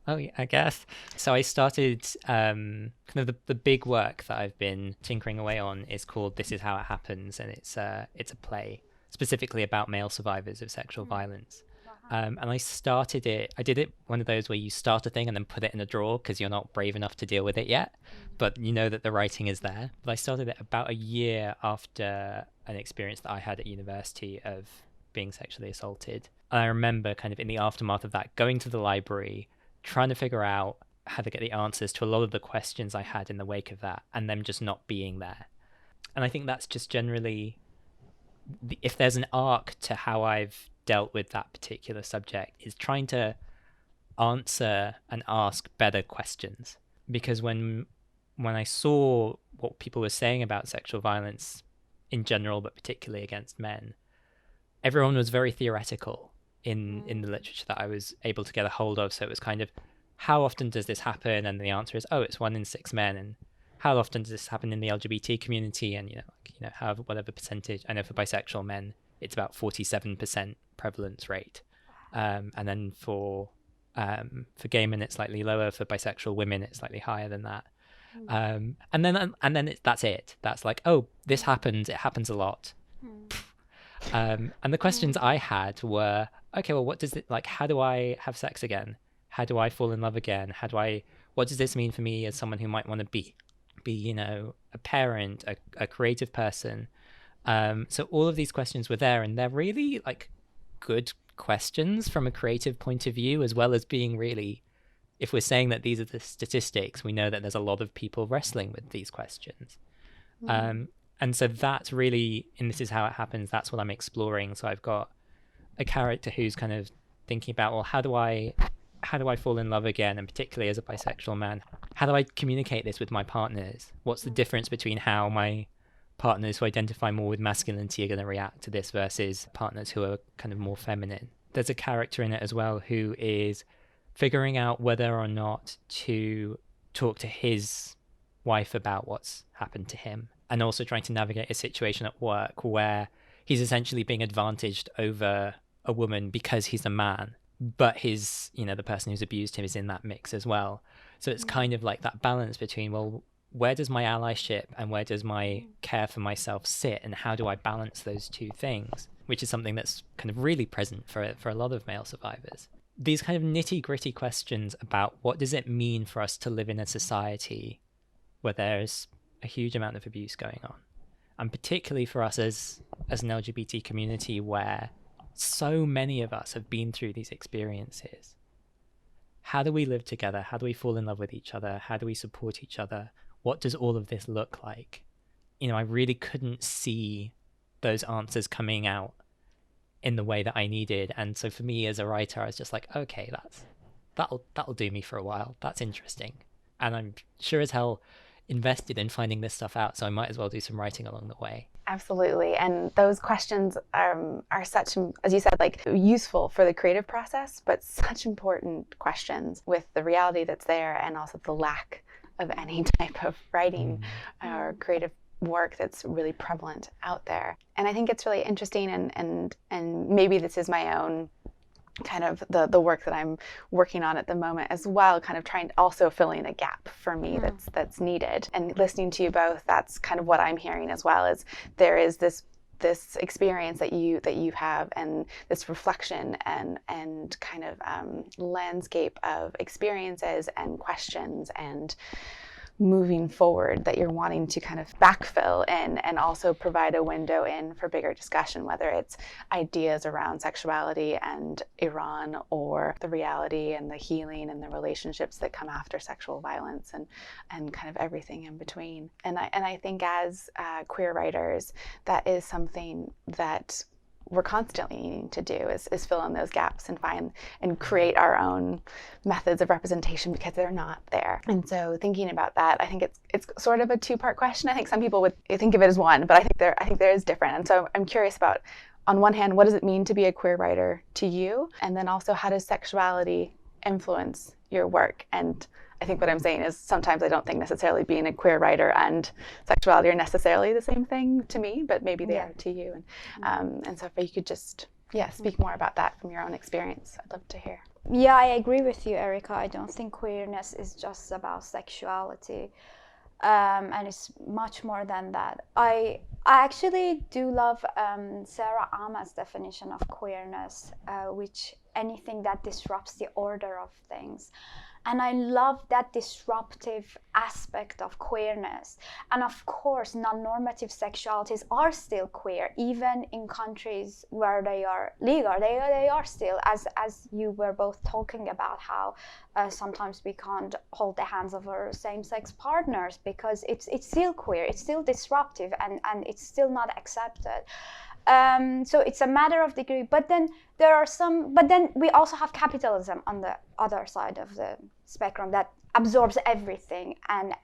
oh yeah, I guess. So I started kind of the big work that I've been tinkering away on is called This Is How It Happens, and it's a play specifically about male survivors of sexual violence. And I did it one of those where you start a thing and then put it in a drawer because you're not brave enough to deal with it yet, but you know that the writing is there. But I started it about a year after an experience that I had at university of being sexually assaulted. And I remember kind of in the aftermath of that, going to the library, trying to figure out how to get the answers to a lot of the questions I had in the wake of that, and them just not being there. And I think that's just generally, if there's an arc to how I've dealt with that particular subject, is trying to answer and ask better questions. Because when I saw what people were saying about sexual violence in general, but particularly against men, everyone was very theoretical in the literature that I was able to get a hold of. So it was kind of, how often does this happen? And the answer is, it's 1 in 6 men. And how often does this happen in the LGBT community? And however, whatever percentage. I know for bisexual men, it's about 47% prevalence rate, and then for gay men it's slightly lower. For bisexual women, it's slightly higher than that. And then that's it. That's like, this happens. It happens a lot. And the questions I had were, okay, well, what does it like? How do I have sex again? How do I fall in love again? What does this mean for me as someone who might want to be a parent, a creative person? So all of these questions were there, and they're really like good questions from a creative point of view, as well as being really, if we're saying that these are the statistics, we know that there's a lot of people wrestling with these questions. And so that's really, and this is how it happens, that's what I'm exploring. So I've got a character who's kind of thinking about, well, how do I fall in love again? And particularly as a bisexual man, how do I communicate this with my partners? What's the difference between how my partners who identify more with masculinity are going to react to this versus partners who are kind of more feminine? There's a character in it as well who is figuring out whether or not to talk to his wife about what's happened to him, and also trying to navigate a situation at work where he's essentially being advantaged over a woman because he's a man, but the person who's abused him is in that mix as well. So it's kind of like that balance between, well, where does my allyship and where does my care for myself sit, and how do I balance those two things, which is something that's kind of really present for a lot of male survivors. These kind of nitty-gritty questions about what does it mean for us to live in a society where there's a huge amount of abuse going on, and particularly for us as an LGBT community where so many of us have been through these experiences. How do we live together? How do we fall in love with each other? How do we support each other? What does all of this look like? I really couldn't see those answers coming out in the way that I needed. And so for me as a writer, I was just like, okay, that'll do me for a while. That's interesting. And I'm sure as hell invested in finding this stuff out, so I might as well do some writing along the way. Absolutely. And those questions are such, as you said, like useful for the creative process, but such important questions with the reality that's there, and also the lack of any type of writing or creative work that's really prevalent out there. And I think it's really interesting, and maybe this is my own kind of the work that I'm working on at the moment as well, kind of trying to also fill in a gap for me that's needed. And listening to you both, that's kind of what I'm hearing as well, is there is this experience that you have, and this reflection and kind of landscape of experiences and questions and moving forward that you're wanting to kind of backfill in, and also provide a window in for bigger discussion, whether it's ideas around sexuality and Iran, or the reality and the healing and the relationships that come after sexual violence, and kind of everything in between. And I think as queer writers, that is something that we're constantly needing to do, is fill in those gaps and find and create our own methods of representation, because they're not there. And so thinking about that, I think it's sort of a two-part question. I think some people would think of it as one, but I think there is different. And so I'm curious about, on one hand, what does it mean to be a queer writer to you? And then also, how does sexuality influence your work? And I think what I'm saying is, sometimes I don't think necessarily being a queer writer and sexuality are necessarily the same thing to me, but maybe they are to you. And so if you could just speak more about that from your own experience, I'd love to hear. Yeah, I agree with you, Erica. I don't think queerness is just about sexuality, and it's much more than that. I I actually do love Sarah Ahmed's definition of queerness, which anything that disrupts the order of things. And I love that disruptive aspect of queerness. And of course, non-normative sexualities are still queer, even in countries where they are legal. They are still, as you were both talking about, how sometimes we can't hold the hands of our same-sex partners because it's still queer, it's still disruptive, and it's still not accepted. So it's a matter of degree, but then we also have capitalism on the other side of the spectrum that absorbs everything and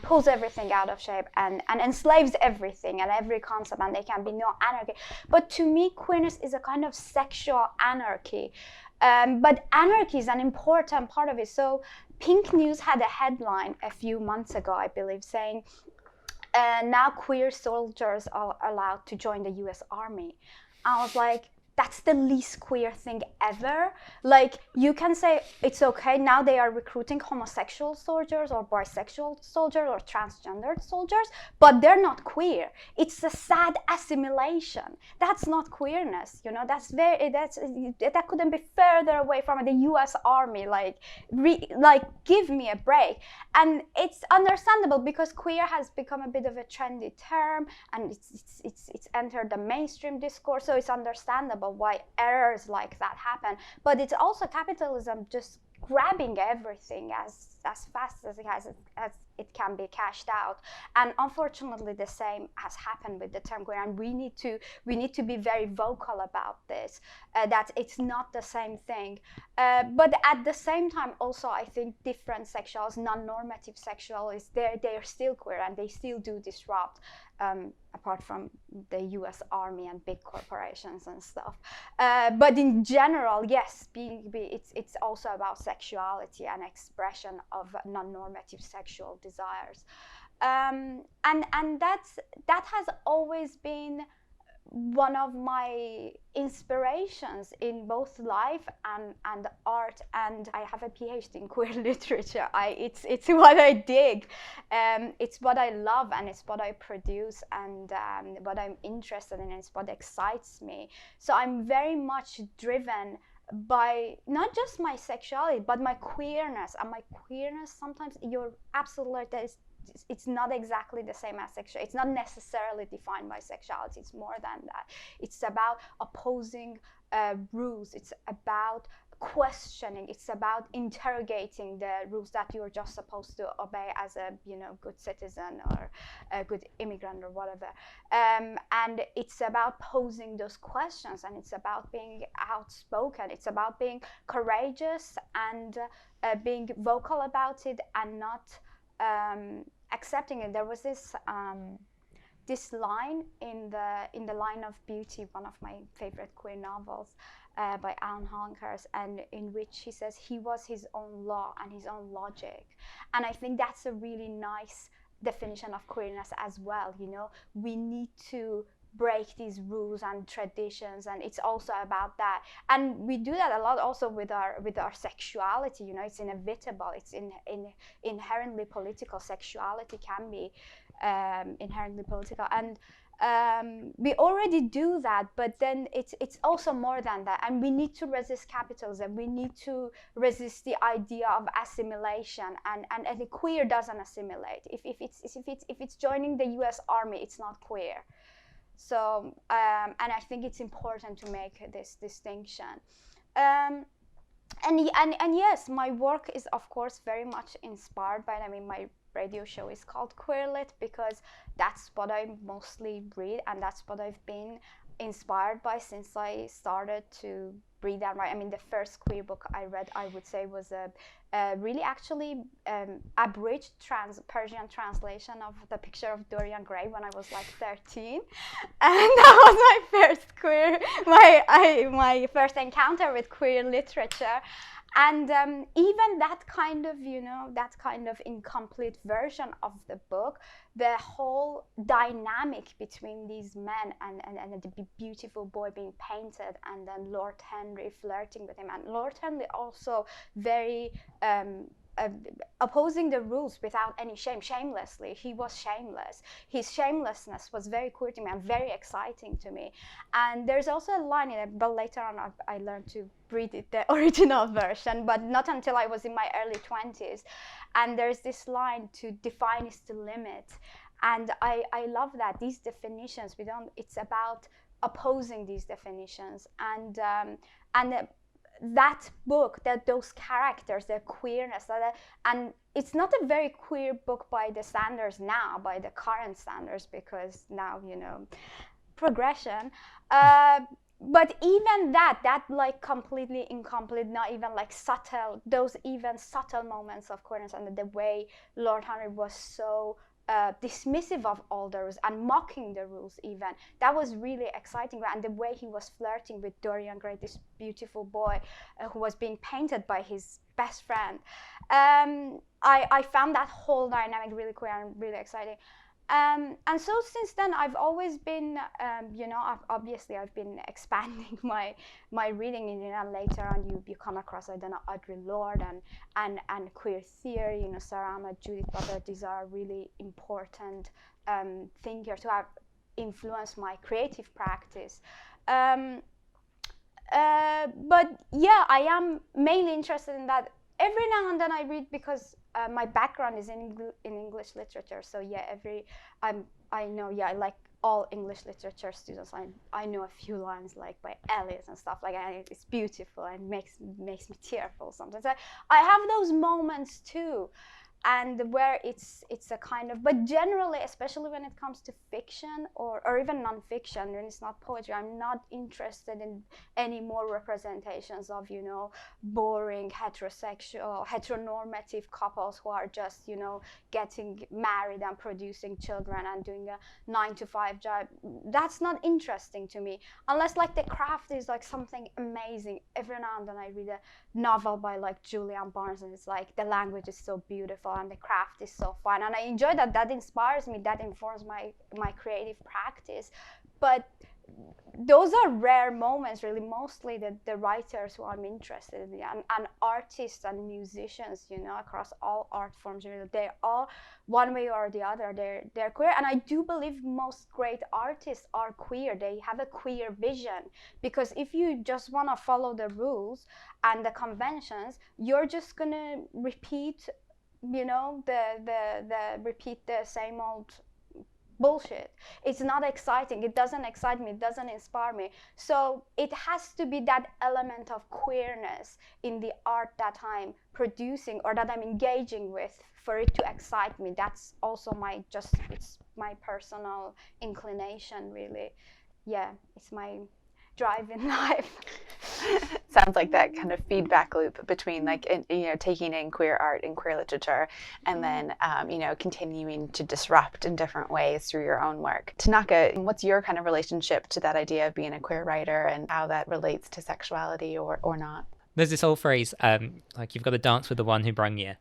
pulls everything out of shape and enslaves everything and every concept, and there can be no anarchy. But to me, queerness is a kind of sexual anarchy. But anarchy is an important part of it. So Pink News had a headline a few months ago, I believe, saying, now queer soldiers are allowed to join the US Army. I was like, that's the least queer thing ever. Like, you can say it's okay, now they are recruiting homosexual soldiers or bisexual soldiers or transgendered soldiers, but they're not queer. It's a sad assimilation. That's not queerness, you know. That couldn't be further away from it. The US Army, give me a break. And it's understandable because queer has become a bit of a trendy term, and it's entered the mainstream discourse, so it's understandable why errors like that happen. But it's also capitalism just grabbing everything as fast as it can be cashed out. And unfortunately, the same has happened with the term queer, and we need to be very vocal about this, that it's not the same thing. But at the same time, also, I think different sexuals, non-normative sexuals, they're still queer, and they still do disrupt, apart from the US Army and big corporations and stuff. But in general, yes, it's also about sexuality and expression of non-normative sexual desires. And that has always been one of my inspirations in both life and art, and I have a PhD in queer literature. It's what I dig, it's what I love, and it's what I produce, and what I'm interested in, and it's what excites me. So I'm very much driven by not just my sexuality, but my queerness. And my queerness, sometimes you're absolutely right, that it's not exactly the same as sexual. It's not necessarily defined by sexuality. It's more than that. It's about opposing rules. It's about questioning. It's about interrogating the rules that you're just supposed to obey as a good citizen or a good immigrant or whatever. And it's about posing those questions, and it's about being outspoken. It's about being courageous and being vocal about it, and not accepting it. There was this line in the Line of Beauty, one of my favorite queer novels, by Alan Honkhurst, and in which he says he was his own law and his own logic. And I think that's a really nice definition of queerness as well. We need to break these rules and traditions, and it's also about that. And we do that a lot also with our sexuality. It's inevitable. It's inherently political. Sexuality can be inherently political, and we already do that, but then it's also more than that. And we need to resist capitalism. We need to resist the idea of assimilation, and the queer doesn't assimilate. If it's joining the US Army, it's not queer. So, and I think it's important to make this distinction. And yes, my work is, of course, very much inspired by, my radio show is called Queerlit because that's what I mostly read, and that's what I've been inspired by since I started to read and write. The first queer book I read, I would say, was a really actually abridged Persian translation of The Picture of Dorian Gray when I was like 13, and that was my first my first encounter with queer literature. And even that kind of incomplete version of the book, the whole dynamic between these men and the beautiful boy being painted, and then Lord Henry flirting with him, and Lord Henry also very opposing the rules without any shame, shamelessly. He was shameless. His shamelessness was very queer to me and very exciting to me. And there's also a line in it, but later on I learned to read it, the original version, but not until I was in my early 20s. And there's this line, to define is to limit. And I love that. These definitions, it's about opposing these definitions. And that book, those characters, their queerness, and it's not a very queer book by the standards now, by the current standards, because now, progression. But even that like completely incomplete, not even like subtle, those even subtle moments of queerness, and the way Lord Henry was so dismissive of all the rules and mocking the rules even, that was really exciting. And the way he was flirting with Dorian Gray, this beautiful boy who was being painted by his best friend, I found that whole dynamic really queer and really exciting. And so since then, I've always been, obviously I've been expanding my reading. And later on, you come across, Audre Lorde and queer theory. Sarah Ahmed, Judith Butler. These are really important thinkers who have influenced my creative practice. But yeah, I am mainly interested in that. Every now and then I read because my background is in English literature. So yeah, I know, I like all English literature students. I know a few lines like by Eliot and stuff like that. And it's beautiful and makes me tearful sometimes. I have those moments too. And where it's a kind of, but generally, especially when it comes to fiction or even nonfiction, when it's not poetry, I'm not interested in any more representations of, boring heteronormative couples who are just, getting married and producing children and doing a 9-to-5 job. That's not interesting to me, unless like the craft is like something amazing. Every now and then I read a novel by like Julian Barnes, and it's like the language is so beautiful and the craft is so fun, and I enjoy that inspires me, that informs my creative practice. But those are rare moments, really. Mostly the writers who I'm interested in, and artists and musicians, across all art forms, they all, one way or the other, they're queer. And I do believe most great artists are queer. They have a queer vision, because if you just want to follow the rules and the conventions, you're just gonna repeat repeat the same old bullshit. It's not exciting. It doesn't excite me. It doesn't inspire me. So it has to be that element of queerness in the art that I'm producing or that I'm engaging with for it to excite me. That's also it's my personal inclination, really. Yeah, it's my drive in life. Sounds like that kind of feedback loop between taking in queer art and queer literature, and then continuing to disrupt in different ways through your own work. Tanaka, what's your kind of relationship to that idea of being a queer writer and how that relates to sexuality or not? There's this old phrase, like you've got to dance with the one who brung you,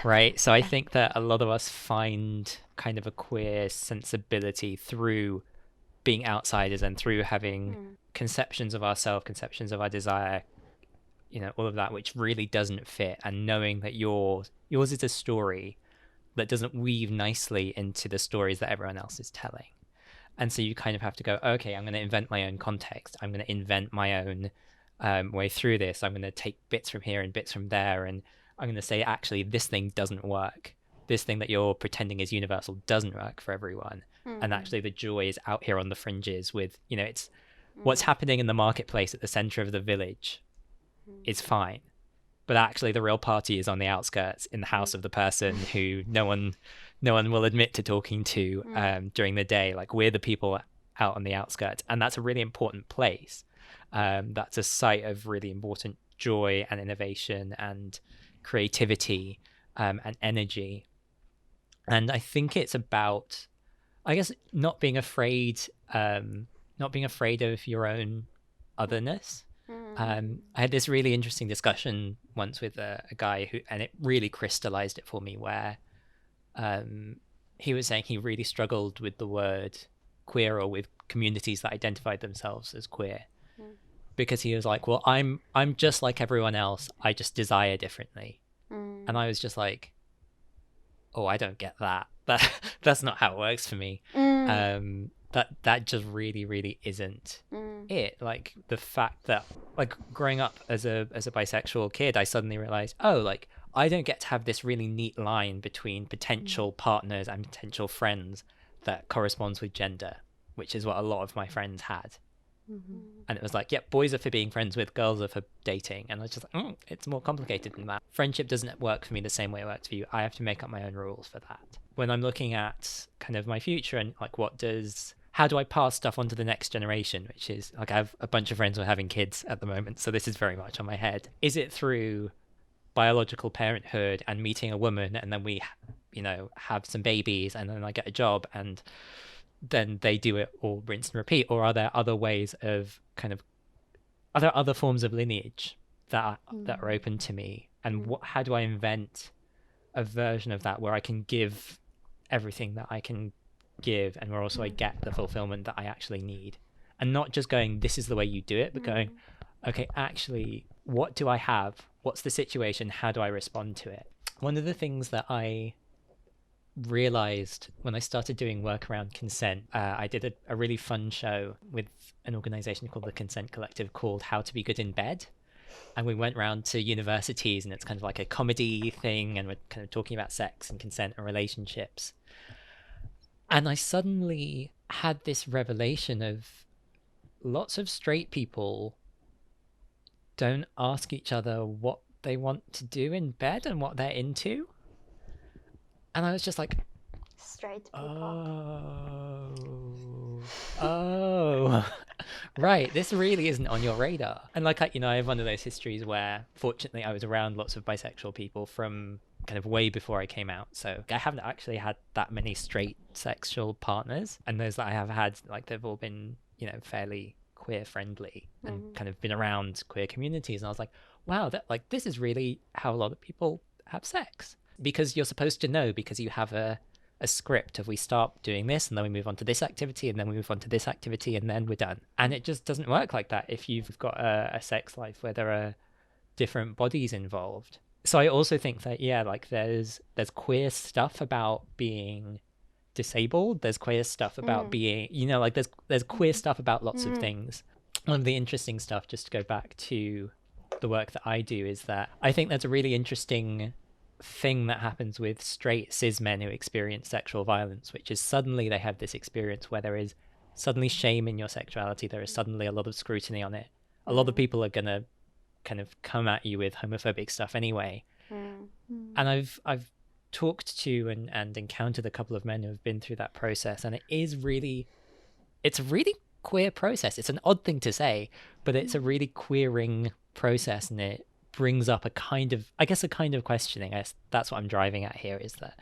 right? So I think that a lot of us find kind of a queer sensibility through being outsiders and through having conceptions of ourselves, conceptions of our desire, all of that, which really doesn't fit, and knowing that yours is a story that doesn't weave nicely into the stories that everyone else is telling. And so you kind of have to go, okay, I'm going to invent my own context. I'm going to invent my own way through this. I'm going to take bits from here and bits from there, and I'm going to say, actually, this thing doesn't work. This thing that you're pretending is universal doesn't work for everyone. And actually the joy is out here on the fringes with, it's what's happening in the marketplace at the center of the village is fine. But actually the real party is on the outskirts in the house of the person who no one will admit to talking to during the day. Like, we're the people out on the outskirts. And that's a really important place. That's a site of really important joy and innovation and creativity and energy. And I think it's about, I guess, not being afraid of your own otherness. I had this really interesting discussion once with a guy and it really crystallized it for me, where he was saying he really struggled with the word queer, or with communities that identified themselves as queer, because he was like, well, I'm just like everyone else. I just desire differently. And I was just like, oh, I don't get that. That's not how it works for me. That just really, really isn't it. Like the fact that, like, growing up as a bisexual kid, I suddenly realized, oh, like, I don't get to have this really neat line between potential partners and potential friends that corresponds with gender, which is what a lot of my friends had. And it was like, yep, boys are for being friends with, girls are for dating. And I was just like, it's more complicated than that. Friendship doesn't work for me the same way it works for you. I have to make up my own rules for that. When I'm looking at kind of my future and like, how do I pass stuff on to the next generation, which is like, I have a bunch of friends who are having kids at the moment, so this is very much on my head. Is it through biological parenthood and meeting a woman, and then we, have some babies, and then I get a job, and then they do it all rinse and repeat? Or are there other ways of are there other forms of lineage that are open to me? And how do I invent a version of that where I can give everything that I can give, and where also I get the fulfillment that I actually need? And not just going, this is the way you do it, but going, okay, actually, what do I have? What's the situation? How do I respond to it? One of the things that I realized when I started doing work around consent, I did a really fun show with an organization called the Consent Collective called How to Be Good in Bed. And we went around to universities, and it's kind of like a comedy thing, and we're kind of talking about sex and consent and relationships. And I suddenly had this revelation of lots of straight people don't ask each other what they want to do in bed and what they're into. And I was just like, Straight people. Oh, right. This really isn't on your radar. And like, I have one of those histories where, fortunately, I was around lots of bisexual people from kind of way before I came out. So I haven't actually had that many straight sexual partners. And those that I have had, like, they've all been, fairly queer friendly and kind of been around queer communities. And I was like, wow, this is really how a lot of people have sex. Because you're supposed to know, because you have a script of, we start doing this, and then we move on to this activity, and then we move on to this activity, and then we're done. And it just doesn't work like that if you've got a sex life where there are different bodies involved. So I also think that, there's queer stuff about being disabled. There's queer stuff about being, there's queer stuff about lots of things. One of the interesting stuff, just to go back to the work that I do, is that I think there's a really interesting thing that happens with straight cis men who experience sexual violence, which is suddenly they have this experience where there is suddenly shame in your sexuality. There is suddenly a lot of scrutiny on it. A lot of people are going to kind of come at you with homophobic stuff anyway. And I've talked to and encountered a couple of men who have been through that process, and it's a really queer process. It's an odd thing to say, but it's a really queering process, and it brings up a kind of questioning. That's what I'm driving at here, is that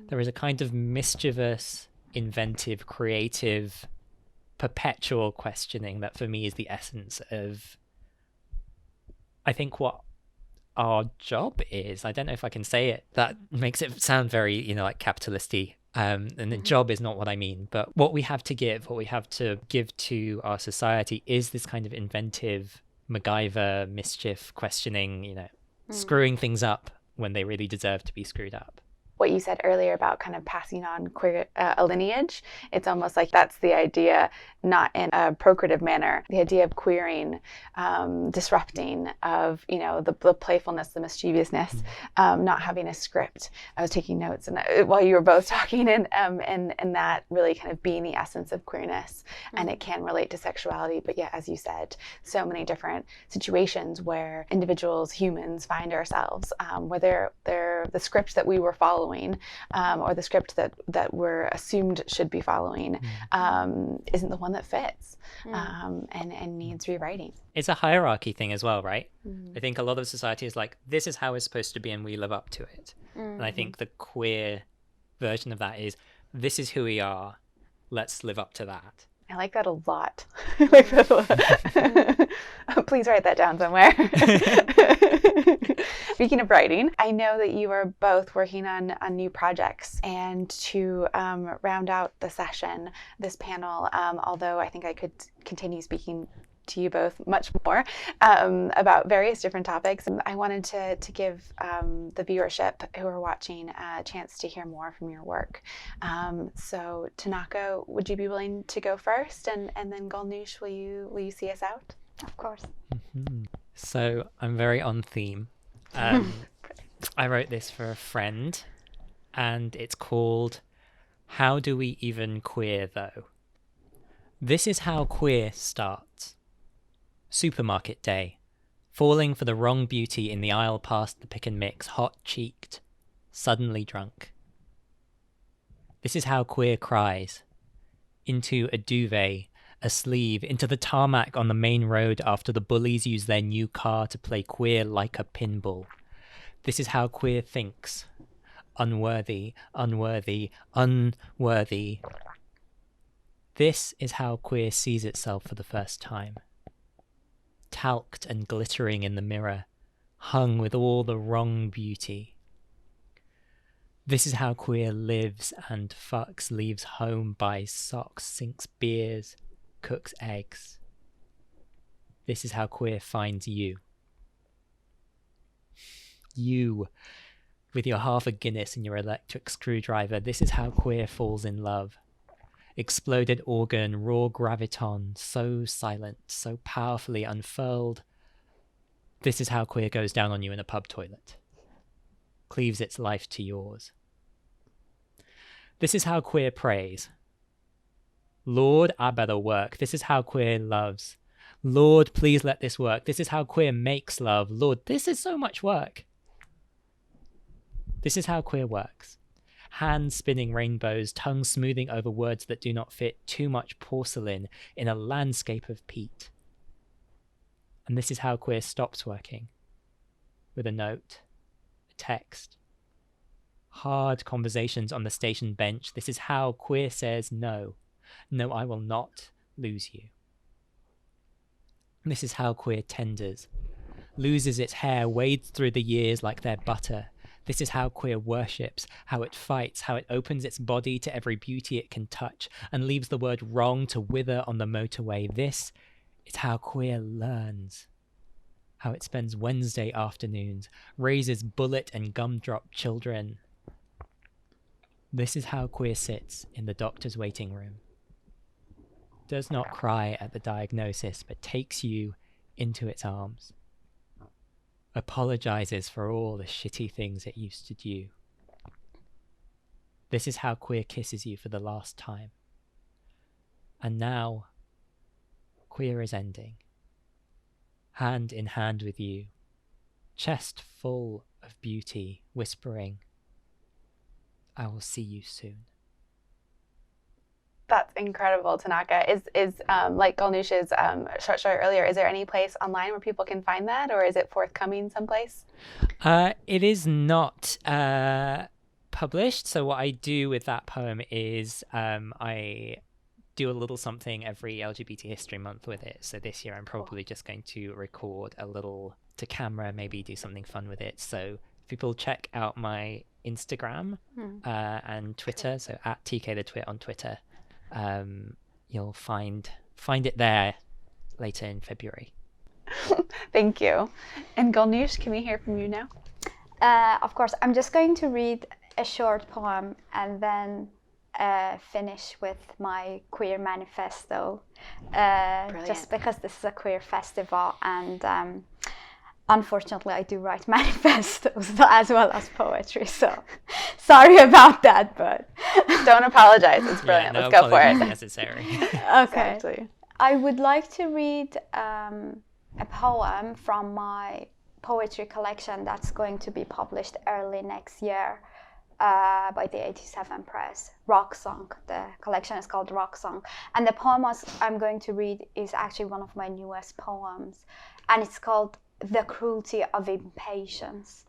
there is a kind of mischievous, inventive, creative, perpetual questioning that for me is the essence of, I think, what our job is. I don't know if I can say it. That makes it sound very, like capitalisty. And the job is not what I mean, but what we have to give to our society is this kind of inventive, MacGyver, mischief, questioning, screwing things up when they really deserve to be screwed up. What you said earlier about kind of passing on queer a lineage, it's almost like that's the idea, not in a procreative manner. The idea of queering, disrupting, of the playfulness, the mischievousness, not having a script. I was taking notes, and while you were both talking, and that really kind of being the essence of queerness, and it can relate to sexuality. But yeah, as you said, so many different situations where individuals, humans, find ourselves, where they're the script that we were following. Or the script that we're assumed should be following isn't the one that fits, and needs rewriting. It's a hierarchy thing as well, right? I think a lot of society is like, this is how it's supposed to be, and we live up to it. And I think the queer version of that is, this is who we are, let's live up to that. I like that a lot. Please write that down somewhere. Speaking of writing, I know that you are both working on new projects, and to round out the session, this panel, although I think I could continue speaking to you both much more about various different topics. And I wanted to give the viewership who are watching a chance to hear more from your work. So Tanaka, would you be willing to go first? And then Golnoosh, will you see us out? Of course. Mm-hmm. So I'm very on theme. I wrote this for a friend, and it's called How Do We Even Queer Though? This is how queer starts. Supermarket day. Falling for the wrong beauty in the aisle past the pick and mix, hot-cheeked, suddenly drunk. This is how queer cries. Into a duvet, a sleeve, into the tarmac on the main road after the bullies use their new car to play queer like a pinball. This is how queer thinks. Unworthy, unworthy, unworthy. This is how queer sees itself for the first time. Talked and glittering in the mirror, hung with all the wrong beauty. This is how queer lives and fucks, leaves home, buys socks, sinks beers, cooks eggs. This is how queer finds you. You, with your half a Guinness and your electric screwdriver, this is how queer falls in love. Exploded organ, raw graviton, so silent, so powerfully unfurled. This is how queer goes down on you in a pub toilet. Cleaves its life to yours. This is how queer prays. Lord, I better work. This is how queer loves. Lord, please let this work. This is how queer makes love. Lord, this is so much work. This is how queer works. Hands spinning rainbows, tongue smoothing over words that do not fit, too much porcelain in a landscape of peat. And this is how queer stops working. With a note, a text. Hard conversations on the station bench. This is how queer says no. No, I will not lose you. This is how queer tenders. Loses its hair, wades through the years like they're butter. This is how queer worships, how it fights, how it opens its body to every beauty it can touch and leaves the word wrong to wither on the motorway. This is how queer learns. How it spends Wednesday afternoons, raises bullet and gumdrop children. This is how queer sits in the doctor's waiting room. Does not cry at the diagnosis, but takes you into its arms. Apologizes for all the shitty things it used to do. This is how queer kisses you for the last time. And now, queer is ending. Hand in hand with you, chest full of beauty, whispering, I will see you soon. That's incredible, Tanaka. Is like Golnoosh's short story earlier, is there any place online where people can find that, or is it forthcoming someplace? It is not published. So what I do with that poem is I do a little something every LGBT History Month with it. So this year I'm probably just going to record a little to camera, maybe do something fun with it. So people check out my Instagram and Twitter. So at TK the Twit on Twitter. You'll find it there later in February. Thank you. And Golnoosh, can we hear from you now? Of course, I'm just going to read a short poem and then finish with my queer manifesto. Just because this is a queer festival, and unfortunately I do write manifestos as well as poetry, so sorry about that, but don't apologize. It's brilliant. Yeah, no, let's go for it. Necessary. Okay. Exactly. I would like to read a poem from my poetry collection that's going to be published early next year by the 87 Press, Rock Song. The collection is called Rock Song. And the poem I'm going to read is actually one of my newest poems, and it's called The Cruelty of Impatience.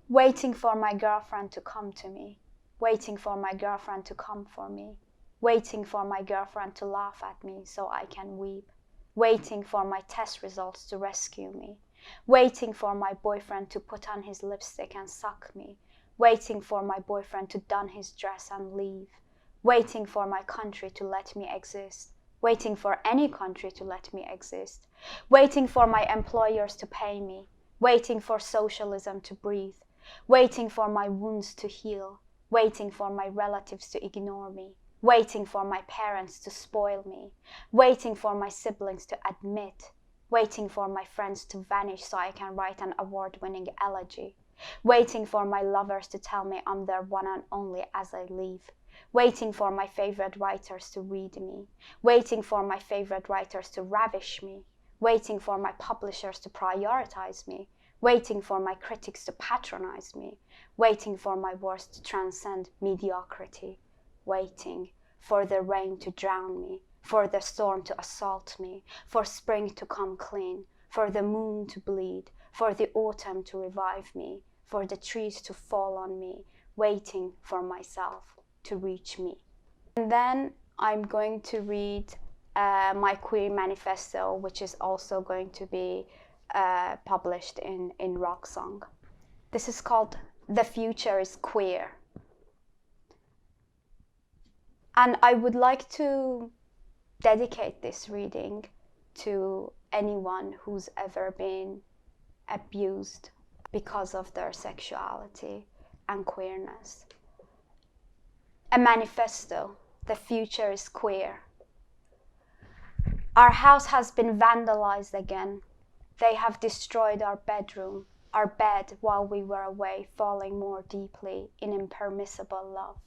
Waiting for my girlfriend to come to me, waiting for my girlfriend to come for me, waiting for my girlfriend to laugh at me so I can weep, waiting for my test results to rescue me, waiting for my boyfriend to put on his lipstick and suck me, waiting for my boyfriend to don his dress and leave, waiting for my country to let me exist, waiting for any country to let me exist, waiting for my employers to pay me, waiting for socialism to breathe, waiting for my wounds to heal, waiting for my relatives to ignore me, waiting for my parents to spoil me, waiting for my siblings to admit, waiting for my friends to vanish so I can write an award-winning elegy, waiting for my lovers to tell me I'm their one and only as I leave, waiting for my favorite writers to read me, waiting for my favorite writers to ravish me, waiting for my publishers to prioritize me, waiting for my critics to patronize me, waiting for my words to transcend mediocrity, waiting for the rain to drown me, for the storm to assault me, for spring to come clean, for the moon to bleed, for the autumn to revive me, for the trees to fall on me, waiting for myself to reach me. And then I'm going to read my queer manifesto, which is also going to be published in Rock Song. This is called The Future is Queer. And I would like to dedicate this reading to anyone who's ever been abused because of their sexuality and queerness. A manifesto, The Future is Queer. Our house has been vandalized again. They have destroyed our bedroom, our bed while we were away, falling more deeply in impermissible love.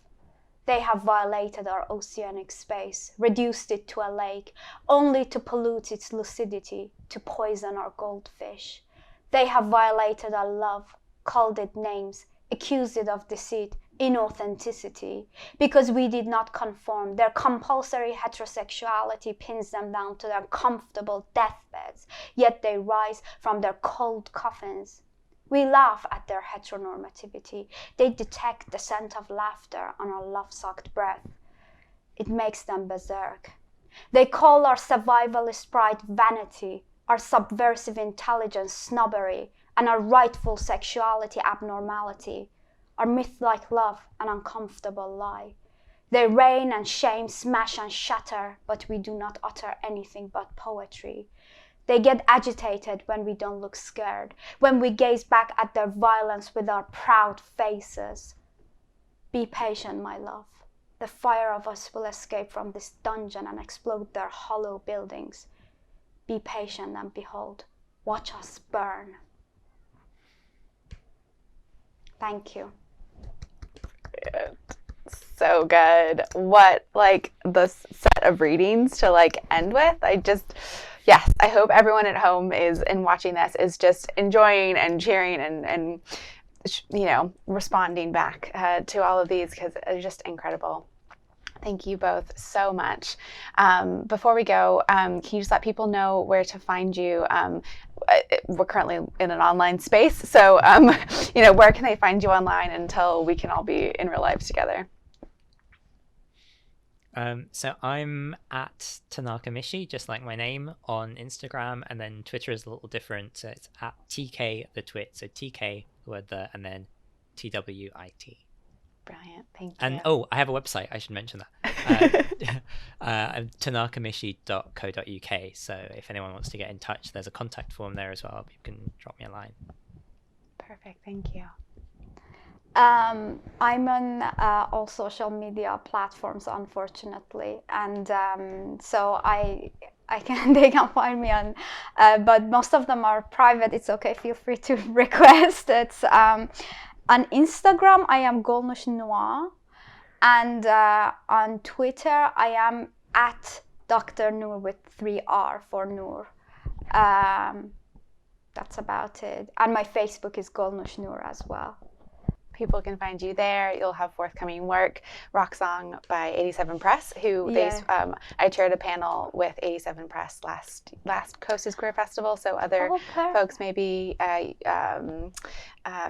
They have violated our oceanic space, reduced it to a lake, only to pollute its lucidity, to poison our goldfish. They have violated our love, called it names, accused it of deceit, inauthenticity, because we did not conform. Their compulsory heterosexuality pins them down to their comfortable deathbeds, yet they rise from their cold coffins. We laugh at their heteronormativity. They detect the scent of laughter on our love-sucked breath. It makes them berserk. They call our survivalist pride vanity, our subversive intelligence snobbery, and our rightful sexuality abnormality, our myth-like love an uncomfortable lie. They rain and shame, smash and shatter, but we do not utter anything but poetry. They get agitated when we don't look scared, when we gaze back at their violence with our proud faces. Be patient, my love. The fire of us will escape from this dungeon and explode their hollow buildings. Be patient and behold, watch us burn. Thank you. So good. What, like, the set of readings to, like, end with? Yes, I hope everyone at home and watching this is just enjoying and cheering and you know, responding back to all of these, because they're just incredible. Thank you both so much. Before we go, can you just let people know where to find you? We're currently in an online space, so you know, where can they find you online until we can all be in real lives together? So I'm at Tanaka Mhishi, just like my name, on Instagram, and then Twitter is a little different. So it's at TK the Twit, so TK the word the, and then TWIT. Brilliant, thank you. And I have a website. I should mention that. tanakamishi.co.uk. So if anyone wants to get in touch, there's a contact form there as well. You can drop me a line. Perfect, thank you. I'm on all social media platforms, unfortunately, and so they can find me on, but most of them are private. It's okay, feel free to request. It's on Instagram, I am Golnoosh Nour, and on Twitter, I am at Dr. Nour with 3 R for Nour. That's about it. And my Facebook is Golnoosh Nour as well. People can find you there. You'll have forthcoming work, Rock Song by 87 Press, who I chaired a panel with 87 Press last Coast is Queer Festival, so other folks may be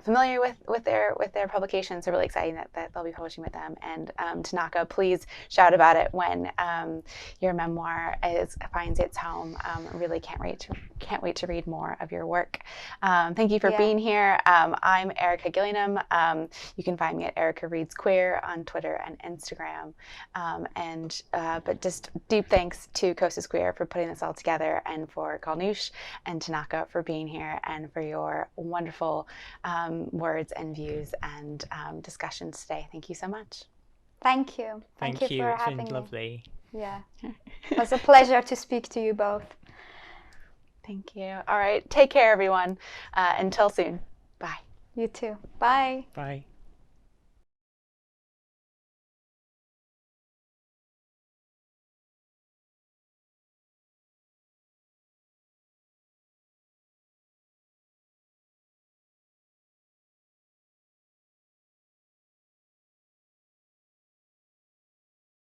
familiar with their publications. So really exciting that they'll be publishing with them. And Tanaka, please shout about it when your memoir finds its home. Really can't wait to read more of your work. Thank you for being here. I'm Erica Gillingham. You can find me at Erica Reads Queer on Twitter and Instagram. But just deep thanks to Coast is Queer for putting this all together, and for Golnoosh and Tanaka for being here, and for your wonderful words and views and discussions today. Thank you so much. Thank you. Thank you you. for It's having been me. lovely. Yeah. It was a pleasure to speak to you both. Thank you. All right. Take care, everyone. Until soon. Bye. You too. Bye. Bye.